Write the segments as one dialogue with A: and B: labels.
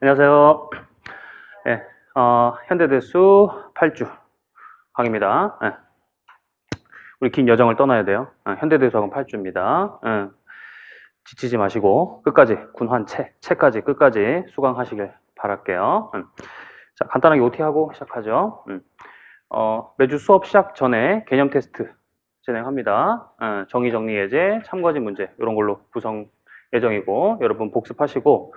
A: 안녕하세요. 예, 현대대수 8주 강의입니다. 예, 우리 긴 여정을 떠나야 돼요. 현대대수학은 8주입니다. 지치지 마시고 끝까지 채까지 끝까지 수강하시길 바랄게요. 자, 간단하게 OT하고 시작하죠. 매주 수업 시작 전에 개념 테스트 진행합니다. 정의 예제, 참고지 문제 이런 걸로 구성 예정이고 여러분 복습하시고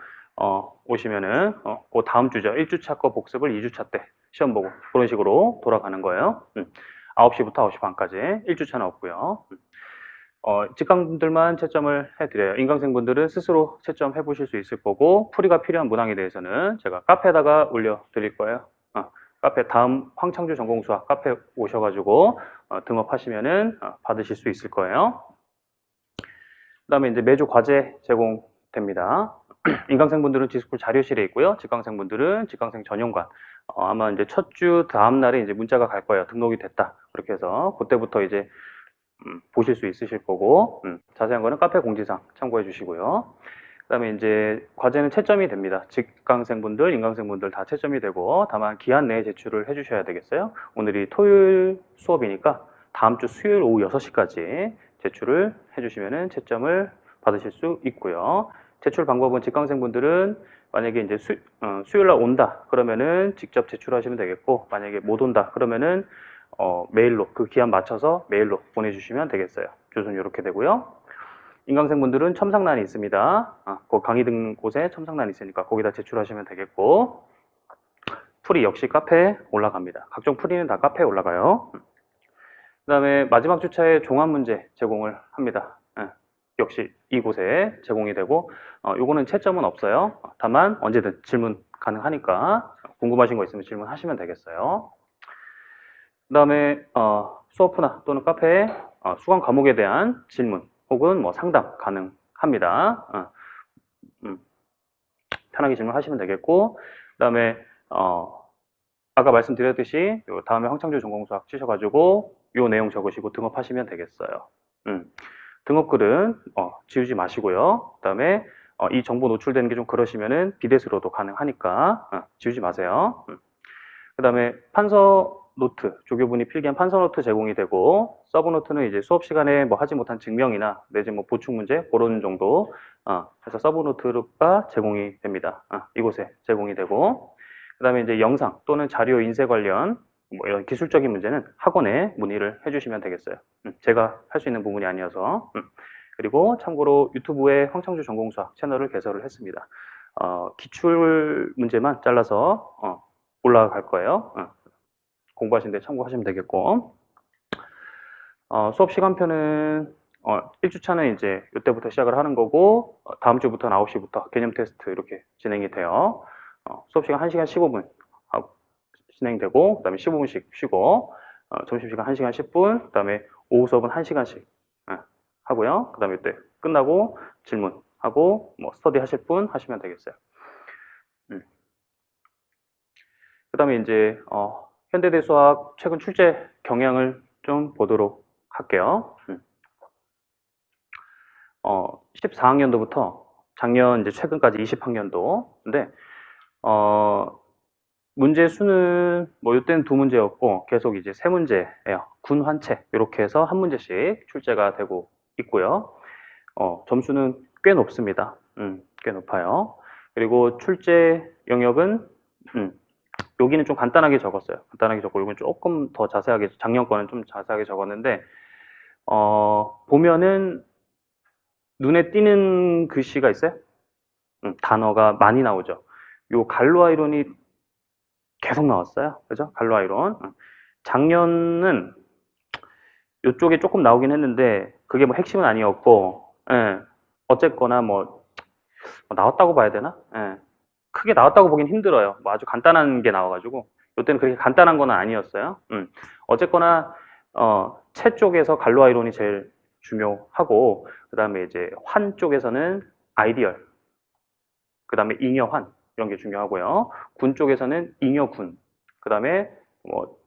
A: 오시면은 그 다음 주죠. 1주차 거 복습을 2주차 때 시험 보고 그런 식으로 돌아가는 거예요. 9시부터 9시 반까지 1주차는 없고요. 직강분들만 채점을 해드려요. 인강생분들은 스스로 채점해 보실 수 있을 거고 풀이가 필요한 문항에 대해서는 제가 카페에다가 올려드릴 거예요. 카페 다음 황창주 전공수학 카페 오셔가지고 등업하시면은 받으실 수 있을 거예요. 그 다음에 이제 매주 과제 제공됩니다. 인강생분들은 디스플 자료실에 있고요. 직강생분들은 직강생 전용관. 아마 이제 첫 주 다음 날에 이제 문자가 갈 거예요. 등록이 됐다. 그렇게 해서 그때부터 이제 보실 수 있으실 거고 자세한 거는 카페 공지사항 참고해 주시고요. 그 다음에 이제 과제는 채점이 됩니다. 직강생분들, 인강생분들 다 채점이 되고 다만 기한 내에 제출을 해주셔야 되겠어요. 오늘이 토요일 수업이니까 다음 주 수요일 오후 6시까지 제출을 해주시면 채점을 받으실 수 있고요. 제출 방법은 직강생분들은 만약에 이제 수요일 날 온다 그러면은 직접 제출하시면 되겠고 만약에 못 온다 그러면은 메일로 그 기한 맞춰서 메일로 보내주시면 되겠어요. 주소는 이렇게 되고요. 인강생분들은 첨삭란이 있습니다. 그 강의 등 곳에 첨삭란이 있으니까 거기다 제출하시면 되겠고 풀이 역시 카페에 올라갑니다. 각종 풀이는 다 카페에 올라가요. 그 다음에 마지막 주차에 종합 문제 제공을 합니다. 역시 이곳에 제공이 되고 요거는 채점은 없어요. 다만 언제든 질문 가능하니까 궁금하신 거 있으면 질문하시면 되겠어요. 그 다음에 수업후나 또는 카페에 수강 과목에 대한 질문 혹은 뭐 상담 가능합니다. 편하게 질문하시면 되겠고 그 다음에 아까 말씀드렸듯이 다음에 황창주 전공수학 치셔가지고 요 내용 적으시고 등업하시면 되겠어요. 등업글은 지우지 마시고요. 그 다음에 이 정보 노출되는 게 좀 그러시면은 비대수로도 가능하니까 지우지 마세요. 그 다음에 판서 노트, 조교분이 필기한 판서 노트 제공이 되고 서브 노트는 이제 수업 시간에 뭐 하지 못한 증명이나 내지 뭐 보충 문제 그런 정도 해서 서브 노트가 제공이 됩니다. 이곳에 제공이 되고 그 다음에 이제 영상 또는 자료 인쇄 관련 뭐 이런 기술적인 문제는 학원에 문의를 해주시면 되겠어요. 제가 할 수 있는 부분이 아니어서 그리고 참고로 유튜브에 황창주 전공수학 채널을 개설을 했습니다. 기출 문제만 잘라서 올라갈 거예요. 공부하시는데 참고하시면 되겠고 수업 시간표는 1주차는 이제 이때부터 시작을 하는 거고 다음 주부터는 9시부터 개념 테스트 이렇게 진행이 돼요. 수업 시간 1시간 15분 진행되고 그 다음에 15분씩 쉬고 점심시간 1시간 10분 그 다음에 오후 수업은 1시간씩 하고요. 그 다음에 이때 끝나고 질문하고 뭐 스터디 하실 분 하시면 되겠어요. 그 다음에 이제 현대대 수학 최근 출제 경향을 좀 보도록 할게요. 14학년도부터 작년 이제 최근까지 20학년도인데 문제 수는 뭐 이때는 2문제였고 계속 이제 3문제예요. 군 환체 이렇게 해서 한 문제씩 출제가 되고 있고요. 점수는 꽤 높습니다. 꽤 높아요. 그리고 출제 영역은 여기는 좀 간단하게 적었어요. 간단하게 적고 이건 조금 더 자세하게 작년 거는 좀 자세하게 적었는데 보면은 눈에 띄는 글씨가 있어요. 단어가 많이 나오죠. 요 갈로 아이론이 계속 나왔어요. 그죠? 갈로 아이론. 작년은 이쪽에 조금 나오긴 했는데 그게 뭐 핵심은 아니었고 어쨌거나 뭐 나왔다고 봐야 되나? 크게 나왔다고 보긴 힘들어요. 뭐 아주 간단한 게 나와가지고 이때는 그렇게 간단한 건 아니었어요. 어쨌거나 채 쪽에서 갈로 아이론이 제일 중요하고 그 다음에 이제 환 쪽에서는 아이디얼 그 다음에 잉여환 이런 게 중요하고요. 군 쪽에서는 잉여군 그 다음에 뭐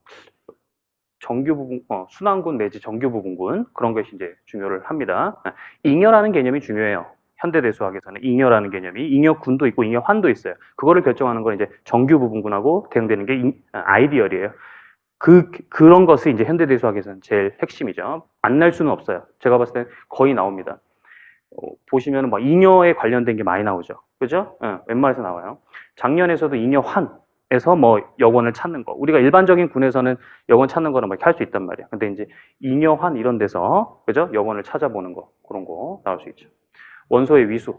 A: 정규 부분 순환군 내지 정규 부분군 그런 것이 이제 중요를 합니다. 잉여라는 개념이 중요해요. 현대대수학에서는 잉여라는 개념이 잉여군도 있고 잉여환도 있어요. 그거를 결정하는 건 이제 정규 부분군하고 대응되는 게 아이디얼이에요. 그런 것이 이제 현대대수학에서는 제일 핵심이죠. 안 날 수는 없어요. 제가 봤을 때 거의 나옵니다. 보시면은 막 잉여에 관련된 게 많이 나오죠. 그죠? 웬만해서 나와요. 작년에서도 잉여환에서 뭐 여권을 찾는 거. 우리가 일반적인 군에서는 여권 찾는 거는 막 이렇게 할 수 있단 말이야. 근데 이제 잉여환 이런 데서, 그죠? 여권을 찾아보는 거. 그런 거 나올 수 있죠. 원소의 위수.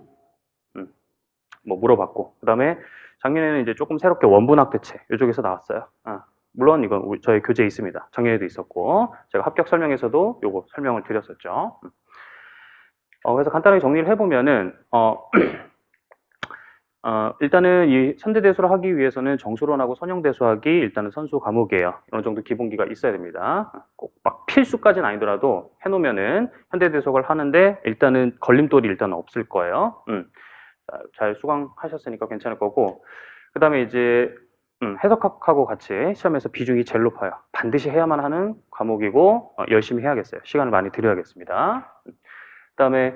A: 뭐 물어봤고. 그 다음에 작년에는 이제 조금 새롭게 원분학 대체. 이쪽에서 나왔어요. 물론 이건 저희 교재에 있습니다. 작년에도 있었고. 제가 합격 설명에서도 요거 설명을 드렸었죠. 그래서 간단하게 정리를 해보면은, 일단은 이 현대대수를 하기 위해서는 정수론하고 선형대수학이 일단은 선수 과목이에요. 어느 정도 기본기가 있어야 됩니다. 꼭 막 필수까지는 아니더라도 해놓으면은 현대대수학을 하는데 일단은 걸림돌이 일단 없을 거예요. 잘 수강하셨으니까 괜찮을 거고. 그 다음에 이제, 해석학하고 같이 시험에서 비중이 제일 높아요. 반드시 해야만 하는 과목이고, 열심히 해야겠어요. 시간을 많이 들여야겠습니다. 그 다음에,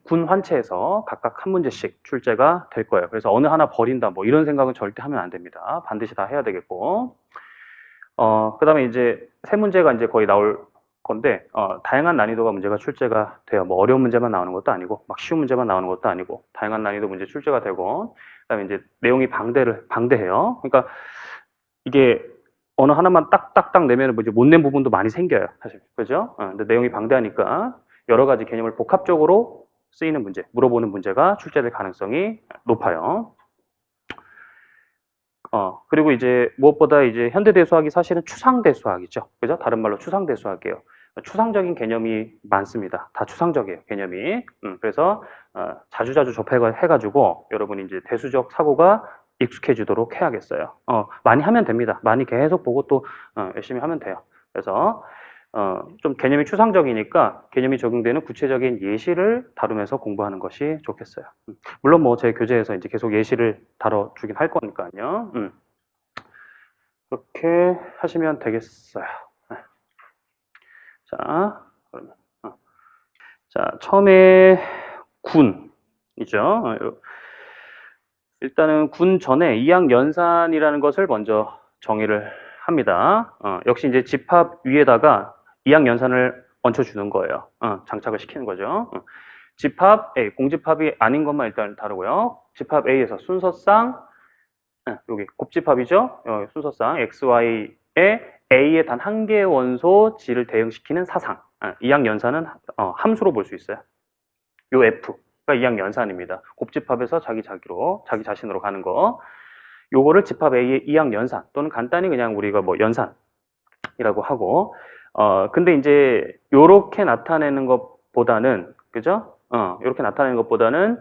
A: 군 환체에서 각각 한 문제씩 출제가 될 거예요. 그래서 어느 하나 버린다, 뭐 이런 생각은 절대 하면 안 됩니다. 반드시 다 해야 되겠고. 그 다음에 이제 세 문제가 이제 거의 나올 건데, 다양한 난이도가 문제가 출제가 돼요. 뭐 어려운 문제만 나오는 것도 아니고, 막 쉬운 문제만 나오는 것도 아니고, 다양한 난이도 문제 출제가 되고, 그 다음에 이제 내용이 방대해요. 그러니까 이게 어느 하나만 딱딱딱 내면 뭐 이제 못 낸 부분도 많이 생겨요. 사실. 그죠? 근데 내용이 방대하니까 여러 가지 개념을 복합적으로 쓰이는 문제, 물어보는 문제가 출제될 가능성이 높아요. 그리고 이제 무엇보다 이제 현대대수학이 사실은 추상대수학이죠. 그죠? 다른 말로 추상대수학이에요. 추상적인 개념이 많습니다. 다 추상적이에요, 개념이. 그래서 자주자주 접해가지고 여러분이 이제 대수적 사고가 익숙해지도록 해야겠어요. 많이 하면 됩니다. 많이 계속 보고 또 열심히 하면 돼요. 그래서 좀 개념이 추상적이니까 개념이 적용되는 구체적인 예시를 다루면서 공부하는 것이 좋겠어요. 물론 뭐 제 교재에서 이제 계속 예시를 다뤄주긴 할 거니까요. 그렇게 하시면 되겠어요. 자, 그러면 자, 처음에 군이죠. 일단은 군 전에 이학 연산이라는 것을 먼저 정의를 합니다. 역시 이제 집합 위에다가 이학 연산을 얹혀주는 거예요. 장착을 시키는 거죠. 집합 A, 공집합이 아닌 것만 일단 다루고요. 집합 A에서 순서상, 여기 곱집합이죠. 순서상 XY에 A의 단 한 개의 원소 G를 대응시키는 사상. 이학 연산은 함수로 볼 수 있어요. 요 F가 이학 연산입니다. 곱집합에서 자기 자신으로 가는 거. 요거를 집합 A의 이학 연산 또는 간단히 그냥 우리가 뭐 연산이라고 하고, 근데 이제 요렇게 나타내는 것보다는, 그죠? 요렇게 나타내는 것보다는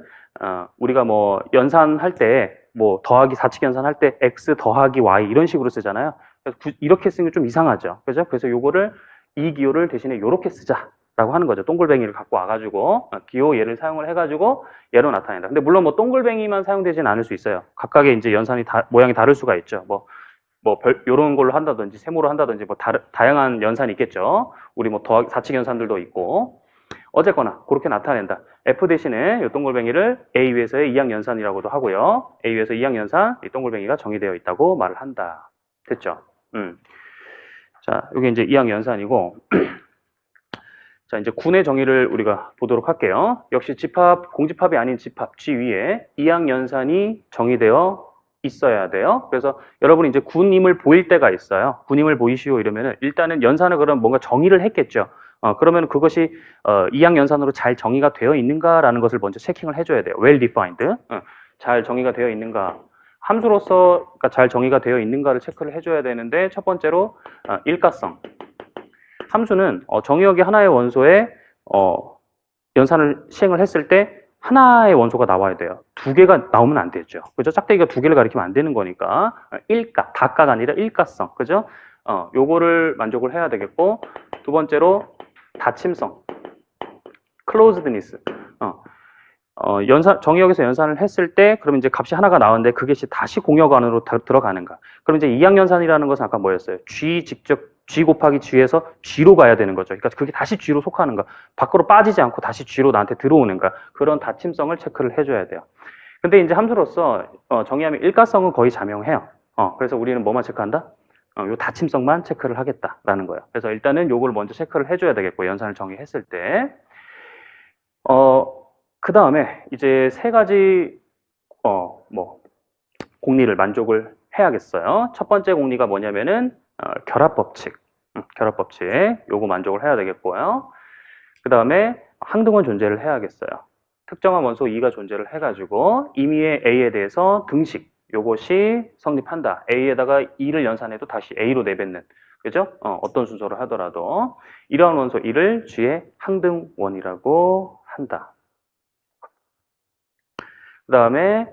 A: 우리가 뭐 연산할 때 뭐 더하기 4칙 연산할 때 x 더하기 y 이런 식으로 쓰잖아요. 그래서 이렇게 쓰는 게 좀 이상하죠. 그죠? 그래서 요거를 이 기호를 대신에 요렇게 쓰자라고 하는 거죠. 동글뱅이를 갖고 와가지고 기호 얘를 사용을 해가지고 얘로 나타낸다. 근데 물론 뭐 동글뱅이만 사용되지는 않을 수 있어요. 각각의 이제 연산이 모양이 다를 수가 있죠. 요런 걸로 한다든지 세모로 한다든지 뭐 다양한 연산이 있겠죠. 우리 뭐 더하기 4칙 연산들도 있고. 어쨌거나 그렇게 나타낸다. F 대신에 이 동글뱅이를 A 위에서의 이학 연산이라고도 하고요. A 위에서 이학 연산, 이 동글뱅이가 정의되어 있다고 말을 한다. 됐죠? 자, 여기 이제 이학 연산이고, 자, 이제 군의 정의를 우리가 보도록 할게요. 역시 공집합이 아닌 집합 G 위에 이학 연산이 정의되어 있어야 돼요. 그래서 여러분이 이제 군임을 보일 때가 있어요. 군임을 보이시오 이러면은 일단은 연산을 그럼 뭔가 정의를 했겠죠. 그러면 그것이 이학 연산으로 잘 정의가 되어 있는가라는 것을 먼저 체킹을 해줘야 돼요. well defined. 잘 정의가 되어 있는가. 함수로서 잘 정의가 되어 있는가를 체크를 해줘야 되는데 첫 번째로 일가성. 함수는 정의역의 하나의 원소에 연산을 시행을 했을 때 하나의 원소가 나와야 돼요. 두 개가 나오면 안 되죠. 그죠? 짝대기가 두 개를 가리키면 안 되는 거니까 다가가 아니라 일가성. 그죠? 요거를 만족을 해야 되겠고, 두 번째로 닫힘성, closedness. 정의역에서 연산을 했을 때, 그러면 이제 값이 하나가 나오는데 그것이 다시 공역 안으로 들어가는가. 그럼 이제 이학 연산이라는 것은 아까 뭐였어요? G 곱하기 G에서 G로 가야 되는 거죠. 그러니까 그게 다시 G로 속하는가, 밖으로 빠지지 않고 다시 G로 나한테 들어오는가, 그런 닫힘성을 체크를 해줘야 돼요. 근데 이제 함수로서 정의하면 일가성은 거의 자명해요. 그래서 우리는 뭐만 체크한다? 요 닫힘성만 체크를 하겠다라는 거예요. 그래서 일단은 요걸 먼저 체크를 해줘야 되겠고, 연산을 정의했을 때. 그 다음에 이제 세 가지, 공리를 만족을 해야겠어요. 첫 번째 공리가 뭐냐면은, 결합법칙. 결합법칙. 요거 만족을 해야 되겠고요. 그 다음에 항등원 존재를 해야겠어요. 특정한 원소 E가 존재를 해가지고 임의의 A에 대해서 등식, 요것이 성립한다. A에다가 E를 연산해도 다시 A로 내뱉는, 그죠? 어떤 순서로 하더라도 이러한 원소 E를 G의 항등원이라고 한다. 그 다음에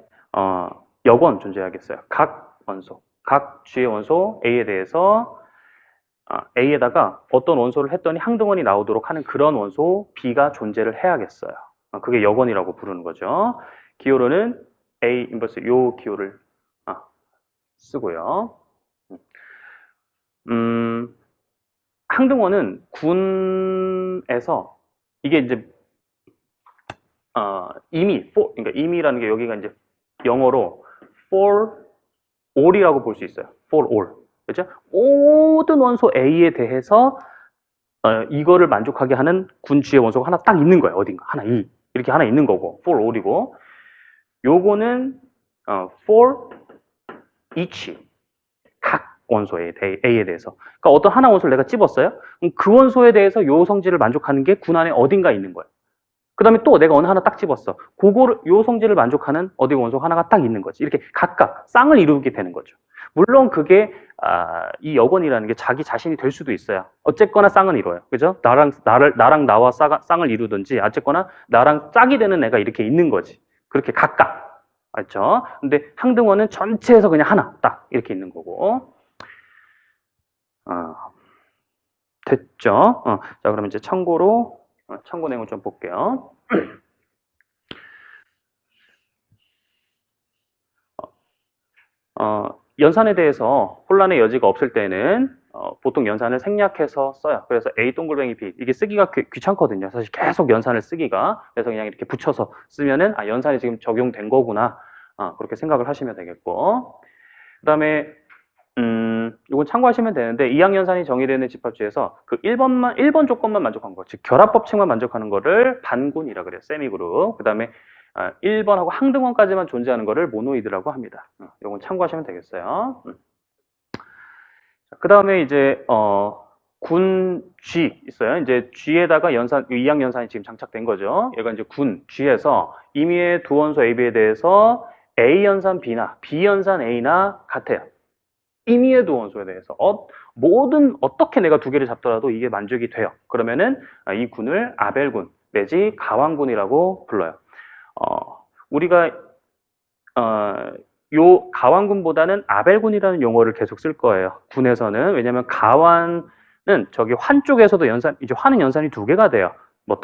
A: 역원 존재하겠어요. 각 원소, 각 G의 원소 A에 대해서 A에다가 어떤 원소를 했더니 항등원이 나오도록 하는 그런 원소 B가 존재를 해야겠어요. 그게 역원이라고 부르는 거죠. 기호로는 A 인버스 요 기호를 쓰고요. 항등원은 군에서 이게 이제 그러니까 임의라는 게 여기가 이제 영어로 for all이라고 볼 수 있어요. for all. 그죠? 모든 원소 A에 대해서 이거를 만족하게 하는 군 G의 원소가 하나 딱 있는 거예요. 어딘가 하나 이렇게 하나 있는 거고 for all이고, 요거는 for each, 각 원소에 A에 대해서. 그러니까 어떤 하나 원소를 내가 찝었어요. 그럼 그 원소에 대해서 요 성질을 만족하는 게 군 안에 어딘가 있는 거예요. 그 다음에 또 내가 어느 하나 딱 집었어. 그거를, 요 성질을 만족하는 어디 원소 하나가 딱 있는 거지. 이렇게 각각 쌍을 이루게 되는 거죠. 물론 그게, 이 역원이라는 게 자기 자신이 될 수도 있어요. 어쨌거나 쌍은 이뤄요. 그죠? 나랑 나와 쌍을 이루든지, 어쨌거나 나랑 짝이 되는 애가 이렇게 있는 거지. 그렇게 각각. 알죠? 근데 항등원은 전체에서 그냥 하나 딱 이렇게 있는 거고. 됐죠? 자, 그러면 이제 참고 내용을 좀 볼게요. 연산에 대해서 혼란의 여지가 없을 때는 보통 연산을 생략해서 써요. 그래서 A 동글뱅이 B, 이게 쓰기가 귀찮거든요. 사실 계속 연산을 쓰기가. 그래서 그냥 이렇게 붙여서 쓰면은 연산이 지금 적용된 거구나, 그렇게 생각을 하시면 되겠고. 그 다음에 이건 참고하시면 되는데, 이항연산이 정의되는 집합지에서 그 1번 조건만 만족한 거, 즉 결합법칙만 만족하는 거를 반군이라 그래요. 세미그룹. 그 다음에 1번하고 항등원까지만 존재하는 거를 모노이드라고 합니다. 이건 참고하시면 되겠어요. 그 다음에 이제 군 G 있어요. 이제 G에다가 이항연산이 지금 장착된 거죠. 얘가 이제 군 G에서 임의의 두 원소 AB에 대해서 A 연산 B나 B 연산 A나 같아요. 임의의 두 원소에 대해서 어떻게 내가 두 개를 잡더라도 이게 만족이 돼요. 그러면은 이 군을 아벨군 내지 가왕군이라고 불러요. 우리가 요 가왕군보다는 아벨군이라는 용어를 계속 쓸 거예요. 군에서는. 왜냐하면 가완은 저기 환 쪽에서도 이제 환은 연산이 두 개가 돼요. 뭐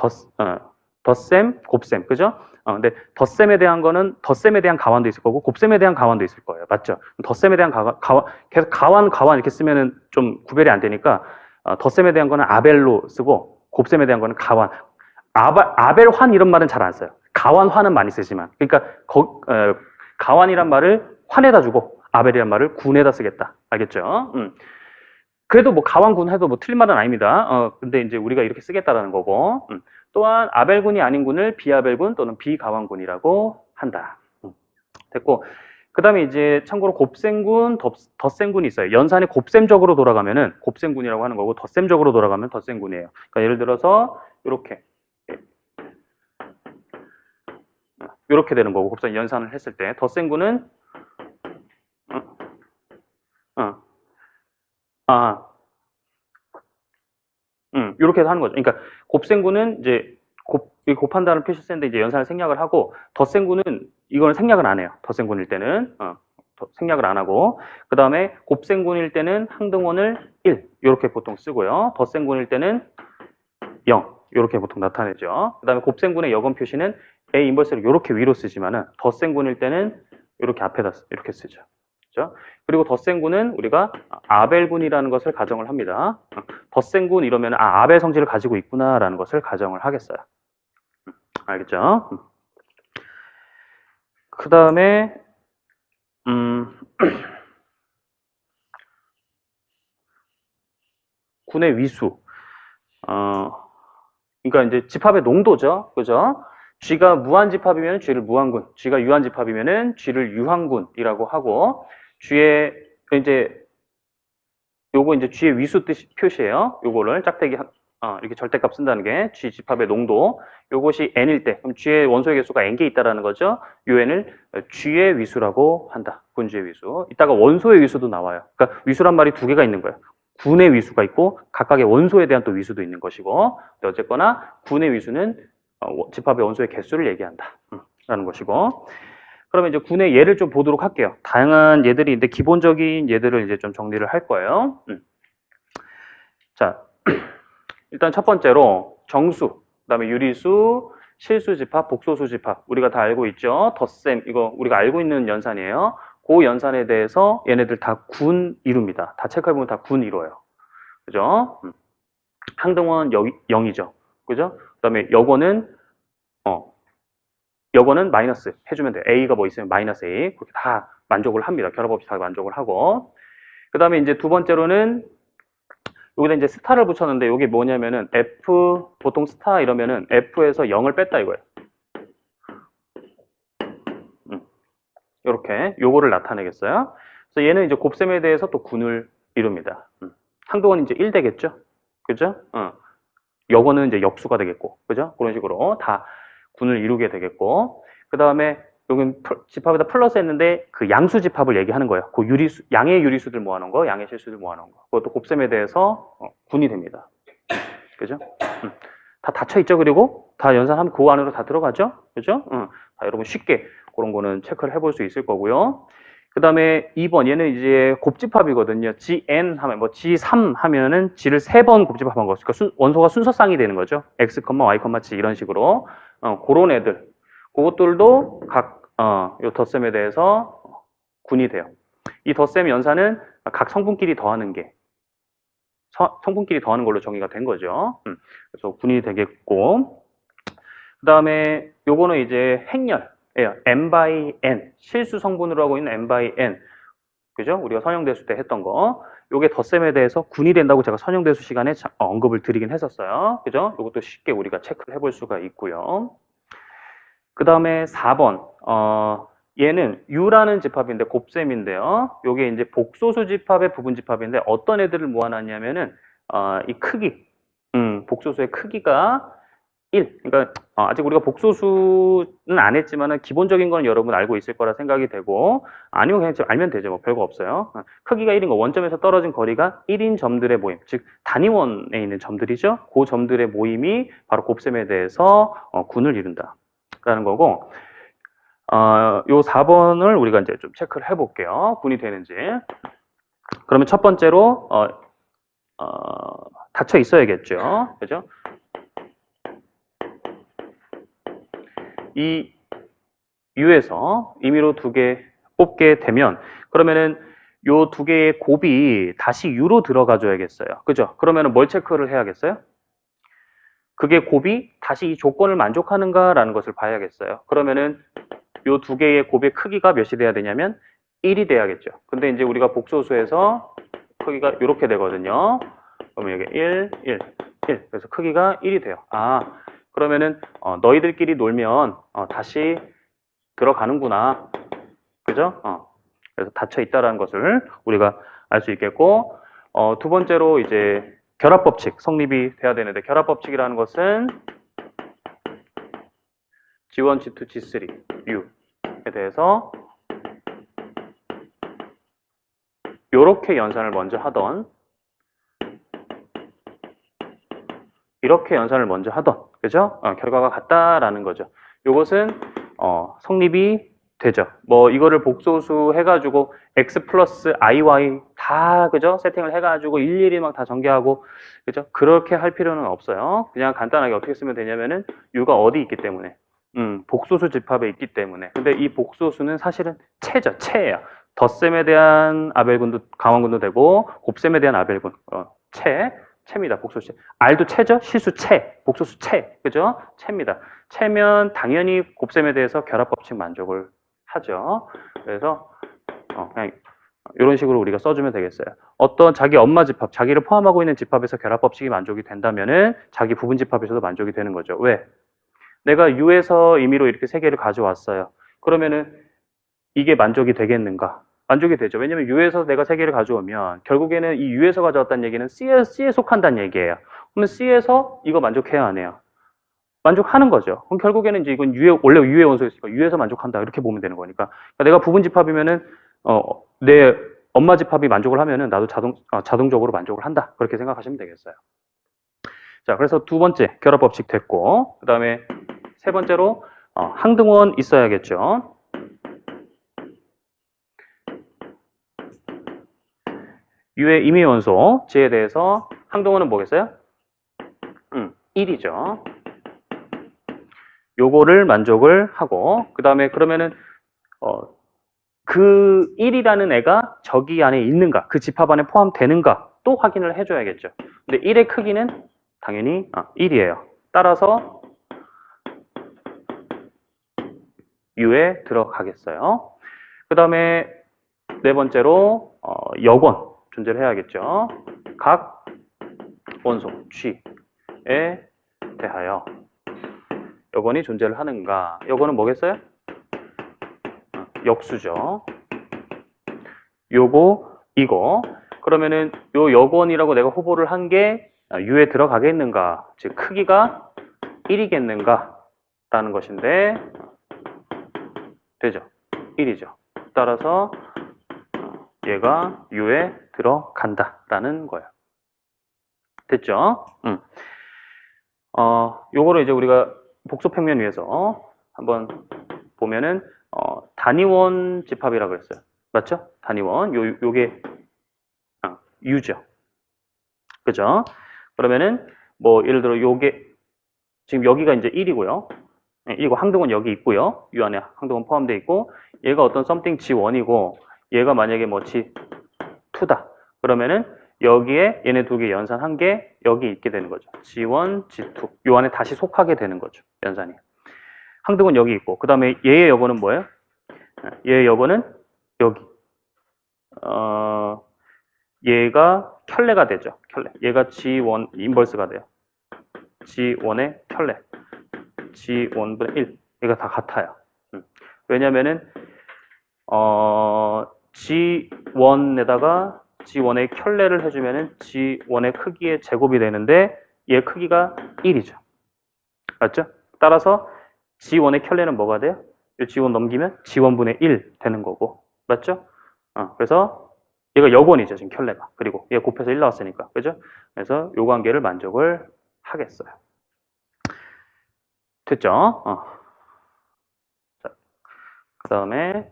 A: 덧셈, 곱셈, 그죠? 근데 덧셈에 대한 거는 덧셈에 대한 가완도 있을 거고 곱셈에 대한 가완도 있을 거예요. 맞죠? 덧셈에 대한 계속 가완 이렇게 쓰면은 좀 구별이 안 되니까 덧셈에 대한 거는 아벨로 쓰고 곱셈에 대한 거는 가완. 아벨환 이런 말은 잘 안 써요. 가완환은 많이 쓰지만. 그러니까 가완이란 말을 환에다 주고 아벨이란 말을 군에다 쓰겠다. 알겠죠? 그래도 뭐 가완군 해도 뭐 틀린 말은 아닙니다. 근데 이제 우리가 이렇게 쓰겠다라는 거고. 또한 아벨군이 아닌 군을 비아벨군 또는 비가완군이라고 한다. 됐고, 그 다음에 이제 참고로 곱셈군, 덧셈군이 있어요. 연산이 곱셈적으로 돌아가면은 곱셈군이라고 하는 거고, 덧셈적으로 돌아가면 덧셈군이에요. 그러니까 예를 들어서 이렇게 되는 거고, 곱셈 연산을 했을 때 덧셈군은 이렇게 해서 하는 거죠. 그러니까 곱셈군은 이제 곱한다는 표시 쓰는데 이제 연산을 생략을 하고, 덧셈군은 이거는 생략을 안 해요. 덧셈군일 때는 생략을 안 하고, 그 다음에 곱셈군일 때는 항등원을 1 이렇게 보통 쓰고요. 덧셈군일 때는 0 이렇게 보통 나타내죠. 그 다음에 곱셈군의 역원 표시는 A 인버스를 이렇게 위로 쓰지만은 덧셈군일 때는 이렇게 앞에다 이렇게 쓰죠. 그죠? 그리고 덧셈군은 우리가 아벨군이라는 것을 가정을 합니다. 덧셈군 이러면 아벨 성질을 가지고 있구나라는 것을 가정을 하겠어요. 알겠죠? 그 다음에 군의 위수. 그러니까 이제 집합의 농도죠. 그죠? G가 무한집합이면 G를 무한군, G가 유한집합이면은 G를 유한군이라고 하고, G의 이제 요거 이제 G의 위수 뜻 표시예요. 요거를 짝대기 이렇게 절대값 쓴다는 게 G 집합의 농도. 요것이 n일 때, 그럼 G의 원소의 개수가 n개 있다라는 거죠. 요 n을 G의 위수라고 한다. 군주의 위수. 이따가 원소의 위수도 나와요. 그러니까 위수란 말이 두 개가 있는 거예요. 군의 위수가 있고 각각의 원소에 대한 또 위수도 있는 것이고, 근데 어쨌거나 군의 위수는 집합의 원소의 개수를 얘기한다 라는 것이고, 그러면 이제 군의 예를 좀 보도록 할게요. 다양한 예들이 있는데 기본적인 예들을 이제 좀 정리를 할 거예요. 자, 일단 첫 번째로 정수, 그다음에 유리수, 실수집합, 복소수집합, 우리가 다 알고 있죠. 덧셈, 이거 우리가 알고 있는 연산이에요. 그 연산에 대해서 얘네들 다 군 이룹니다. 다 체크해보면 다 군 이뤄요. 그죠? 항등원 0이죠. 그죠? 그 다음에 여거는 마이너스 해주면 돼요. A가 뭐 있으면 마이너스 A. 그렇게 다 만족을 합니다. 결합 없이 다 만족을 하고. 그 다음에 이제 두 번째로는 여기다 이제 스타를 붙였는데 이게 뭐냐면은 F, 보통 스타 이러면은 F에서 0을 뺐다 이거예요. 이렇게 요거를 나타내겠어요. 그래서 얘는 이제 곱셈에 대해서 또 군을 이룹니다. 항등원이 이제 1 되겠죠? 그죠? 여거는 이제 역수가 되겠고, 그죠? 그런 식으로 다 군을 이루게 되겠고, 그 다음에 여기 집합에다 플러스 했는데 그 양수 집합을 얘기하는 거예요. 그 유리수, 양의 유리수들 모아놓은 거, 양의 실수들 모아놓은 거. 그것도 곱셈에 대해서 군이 됩니다. 그죠? 다 닫혀있죠? 그리고 다 연산하면 그 안으로 다 들어가죠? 그죠? 다 여러분 쉽게 그런 거는 체크를 해볼 수 있을 거고요. 그 다음에 2번, 얘는 이제 곱집합이거든요. Gn 하면, 뭐 G3 하면은 G를 3번 곱집합한 거. 그러니까 원소가 순서쌍이 되는 거죠. X, Y, G 이런 식으로. 그런 애들. 그것들도 각, 요 덧셈에 대해서 군이 돼요. 이 덧셈 연산은 각 성분끼리 더하는 게, 성분끼리 더하는 걸로 정의가 된 거죠. 그래서 군이 되겠고. 그 다음에 요거는 이제 행렬. n by n, 실수 성분으로 하고 있는 n by n, 그죠? 우리가 선형대수 때 했던 거. 요게 덧셈에 대해서 군이 된다고 제가 선형대수 시간에 언급을 드리긴 했었어요. 그죠? 요것도 쉽게 우리가 체크를 해볼 수가 있고요. 그 다음에 4번, 얘는 U라는 집합인데 곱셈인데요. 요게 이제 복소수 집합의 부분 집합인데 어떤 애들을 모아놨냐면은, 이 크기, 복소수의 크기가 1. 그러니까 아직 우리가 복소수는 안 했지만은 기본적인 건 여러분 알고 있을 거라 생각이 되고, 아니면 그냥 알면 되죠. 뭐 별거 없어요. 크기가 1인 거, 원점에서 떨어진 거리가 1인 점들의 모임, 즉 단위원에 있는 점들이죠. 그 점들의 모임이 바로 곱셈에 대해서 군을 이룬다 라는 거고, 요 4번을 우리가 이제 좀 체크를 해볼게요. 군이 되는지. 그러면 첫 번째로 닫혀 있어야겠죠. 그죠? 이 U에서 임의로 2개 뽑게 되면, 그러면은 요 2개의 곱이 다시 U로 들어가 줘야겠어요. 그죠? 그러면은 뭘 체크를 해야겠어요? 그게 곱이 다시 이 조건을 만족하는가라는 것을 봐야겠어요. 그러면은 요 2개의 곱의 크기가 몇이 돼야 되냐면 1이 돼야겠죠. 근데 이제 우리가 복소수에서 크기가 이렇게 되거든요. 그러면 여기 1, 1, 1. 그래서 크기가 1이 돼요. 그러면은 너희들끼리 놀면 다시 들어가는구나. 그죠? 그래서 닫혀 있다라는 것을 우리가 알 수 있겠고, 두 번째로 이제 결합법칙 성립이 돼야 되는데, 결합법칙이라는 것은 G1, G2, G3, U에 대해서 요렇게 연산을 먼저 하던, 이렇게 연산을 먼저 하던, 그죠? 결과가 같다라는 거죠. 요것은 성립이 되죠. 뭐 이거를 복소수 해가지고 x 플러스 iy 다, 그죠? 세팅을 해가지고 일일이 막 다 전개하고, 그죠? 그렇게 할 필요는 없어요. 그냥 간단하게 어떻게 쓰면 되냐면은 u가 어디 있기 때문에, 복소수 집합에 있기 때문에. 근데 이 복소수는 사실은 체죠. 체예요. 덧셈에 대한 아벨군도 강원군도 되고 곱셈에 대한 아벨군 채입니다. 복소수. R도 채죠? 실수 채, 복소수 채, 그죠? 채입니다. 채면 당연히 곱셈에 대해서 결합법칙 만족을 하죠. 그래서 그냥 이런 식으로 우리가 써주면 되겠어요. 어떤 자기 엄마 집합, 자기를 포함하고 있는 집합에서 결합법칙이 만족이 된다면은 자기 부분 집합에서도 만족이 되는 거죠. 왜? 내가 U에서 임의로 이렇게 세 개를 가져왔어요. 그러면은 이게 만족이 되겠는가? 만족이 되죠. 왜냐면 U에서 내가 세 개를 가져오면 결국에는 이 U에서 가져왔다는 얘기는 C에 속한다는 얘기예요. 그러면 C에서 이거 만족해야 하네요. 만족하는 거죠. 그럼 결국에는 이제 이건 원래 U의 원소였으니까 U에서 만족한다. 이렇게 보면 되는 거니까. 그러니까 내가 부분 집합이면은, 내 엄마 집합이 만족을 하면은 나도 자동적으로 만족을 한다. 그렇게 생각하시면 되겠어요. 자, 그래서 두 번째 결합법칙 됐고, 그 다음에 세 번째로, 항등원 있어야겠죠. U의 임의원소, G에 대해서 항등원은 뭐겠어요? 1이죠. 요거를 만족을 하고, 그 다음에 그러면은, 그 1이라는 애가 저기 안에 있는가, 그 집합 안에 포함되는가 또 확인을 해줘야겠죠. 근데 1의 크기는 당연히 1이에요. 따라서 U에 들어가겠어요. 그 다음에 네 번째로 여권 존재를 해야겠죠. 각 원소 G에 대하여 여건이 존재를 하는가. 여건은 뭐겠어요? 역수죠. 요거, 이거. 그러면은 요 여건이라고 내가 후보를 한 게 U에 들어가겠는가. 즉 크기가 1이겠는가 라는 것인데 되죠. 1이죠. 따라서 얘가 U에 들어간다 라는 거예요. 됐죠? 요거를 이제 우리가 복소평면 위해서 한번 보면은 단위원 집합이라고 그랬어요. 맞죠? 단위원. 요게 U죠. 그죠? 그러면은 뭐 예를 들어 요게 지금 여기가 이제 1이고요. 1이고 항등원 여기 있고요. 이 안에 항등원 포함되어 있고 얘가 어떤 something G1이고 얘가 만약에 뭐 G2다. 그러면은 여기에 얘네 두 개 연산한 게 여기 있게 되는 거죠. G1, G2. 요 안에 다시 속하게 되는 거죠. 연산이. 항등원 여기 있고 그 다음에 얘의 여건은 뭐예요? 얘의 여건은 여기. 얘가 켤레가 되죠. 켤레. 얘가 G1 인버스가 돼요. G1의 켤레. G1분의 1. 얘가 다 같아요. 왜냐면은 G1에다가 G1의 켤레를 해주면은 G1의 크기의 제곱이 되는데 얘 크기가 1이죠. 맞죠? 따라서 G1의 켤레는 뭐가 돼요? 이 G1 넘기면 G1분의 1 되는 거고. 맞죠? 그래서 얘가 여건이죠. 지금 켤레가. 그리고 얘 곱해서 1 나왔으니까. 그죠? 그래서 요 관계를 만족을 하겠어요. 됐죠? 자, 그 다음에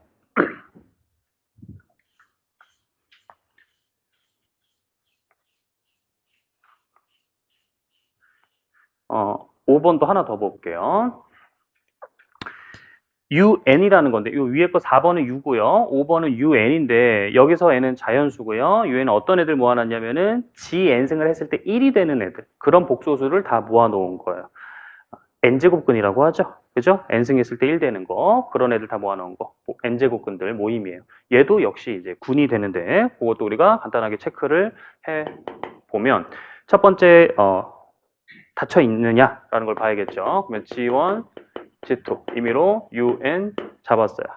A: 5번도 하나 더 볼게요. UN이라는 건데, 이 위에 거 4번은 U고요. 5번은 UN인데, 여기서 N은 자연수고요. UN은 어떤 애들 모아놨냐면은, GN승을 했을 때 1이 되는 애들. 그런 복소수를 다 모아놓은 거예요. N제곱근이라고 하죠. 그죠? N승했을 때 1 되는 거. 그런 애들 다 모아놓은 거. N제곱근들 모임이에요. 얘도 역시 이제 군이 되는데, 그것도 우리가 간단하게 체크를 해보면, 첫 번째, 닫혀 있느냐라는 걸 봐야겠죠. 그러면 G1, G2 임의로 UN 잡았어요.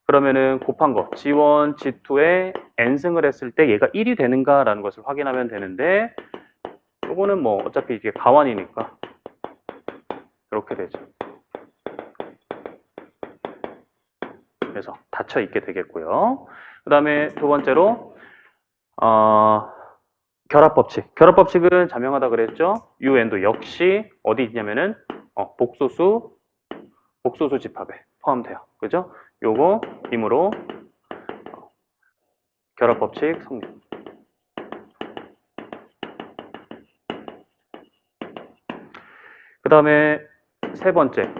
A: 그러면은 곱한 거 G1, G2에 N승을 했을 때 얘가 1이 되는가라는 것을 확인하면 되는데 요거는 뭐 어차피 이게 가완이니까 이렇게 되죠. 그래서 닫혀 있게 되겠고요. 그 다음에 두 번째로 결합법칙. 결합법칙은 자명하다 그랬죠. UN도 역시 어디 있냐면은 복소수 집합에 포함돼요. 그죠? 요거 임으로 결합법칙 성립. 그 다음에 세 번째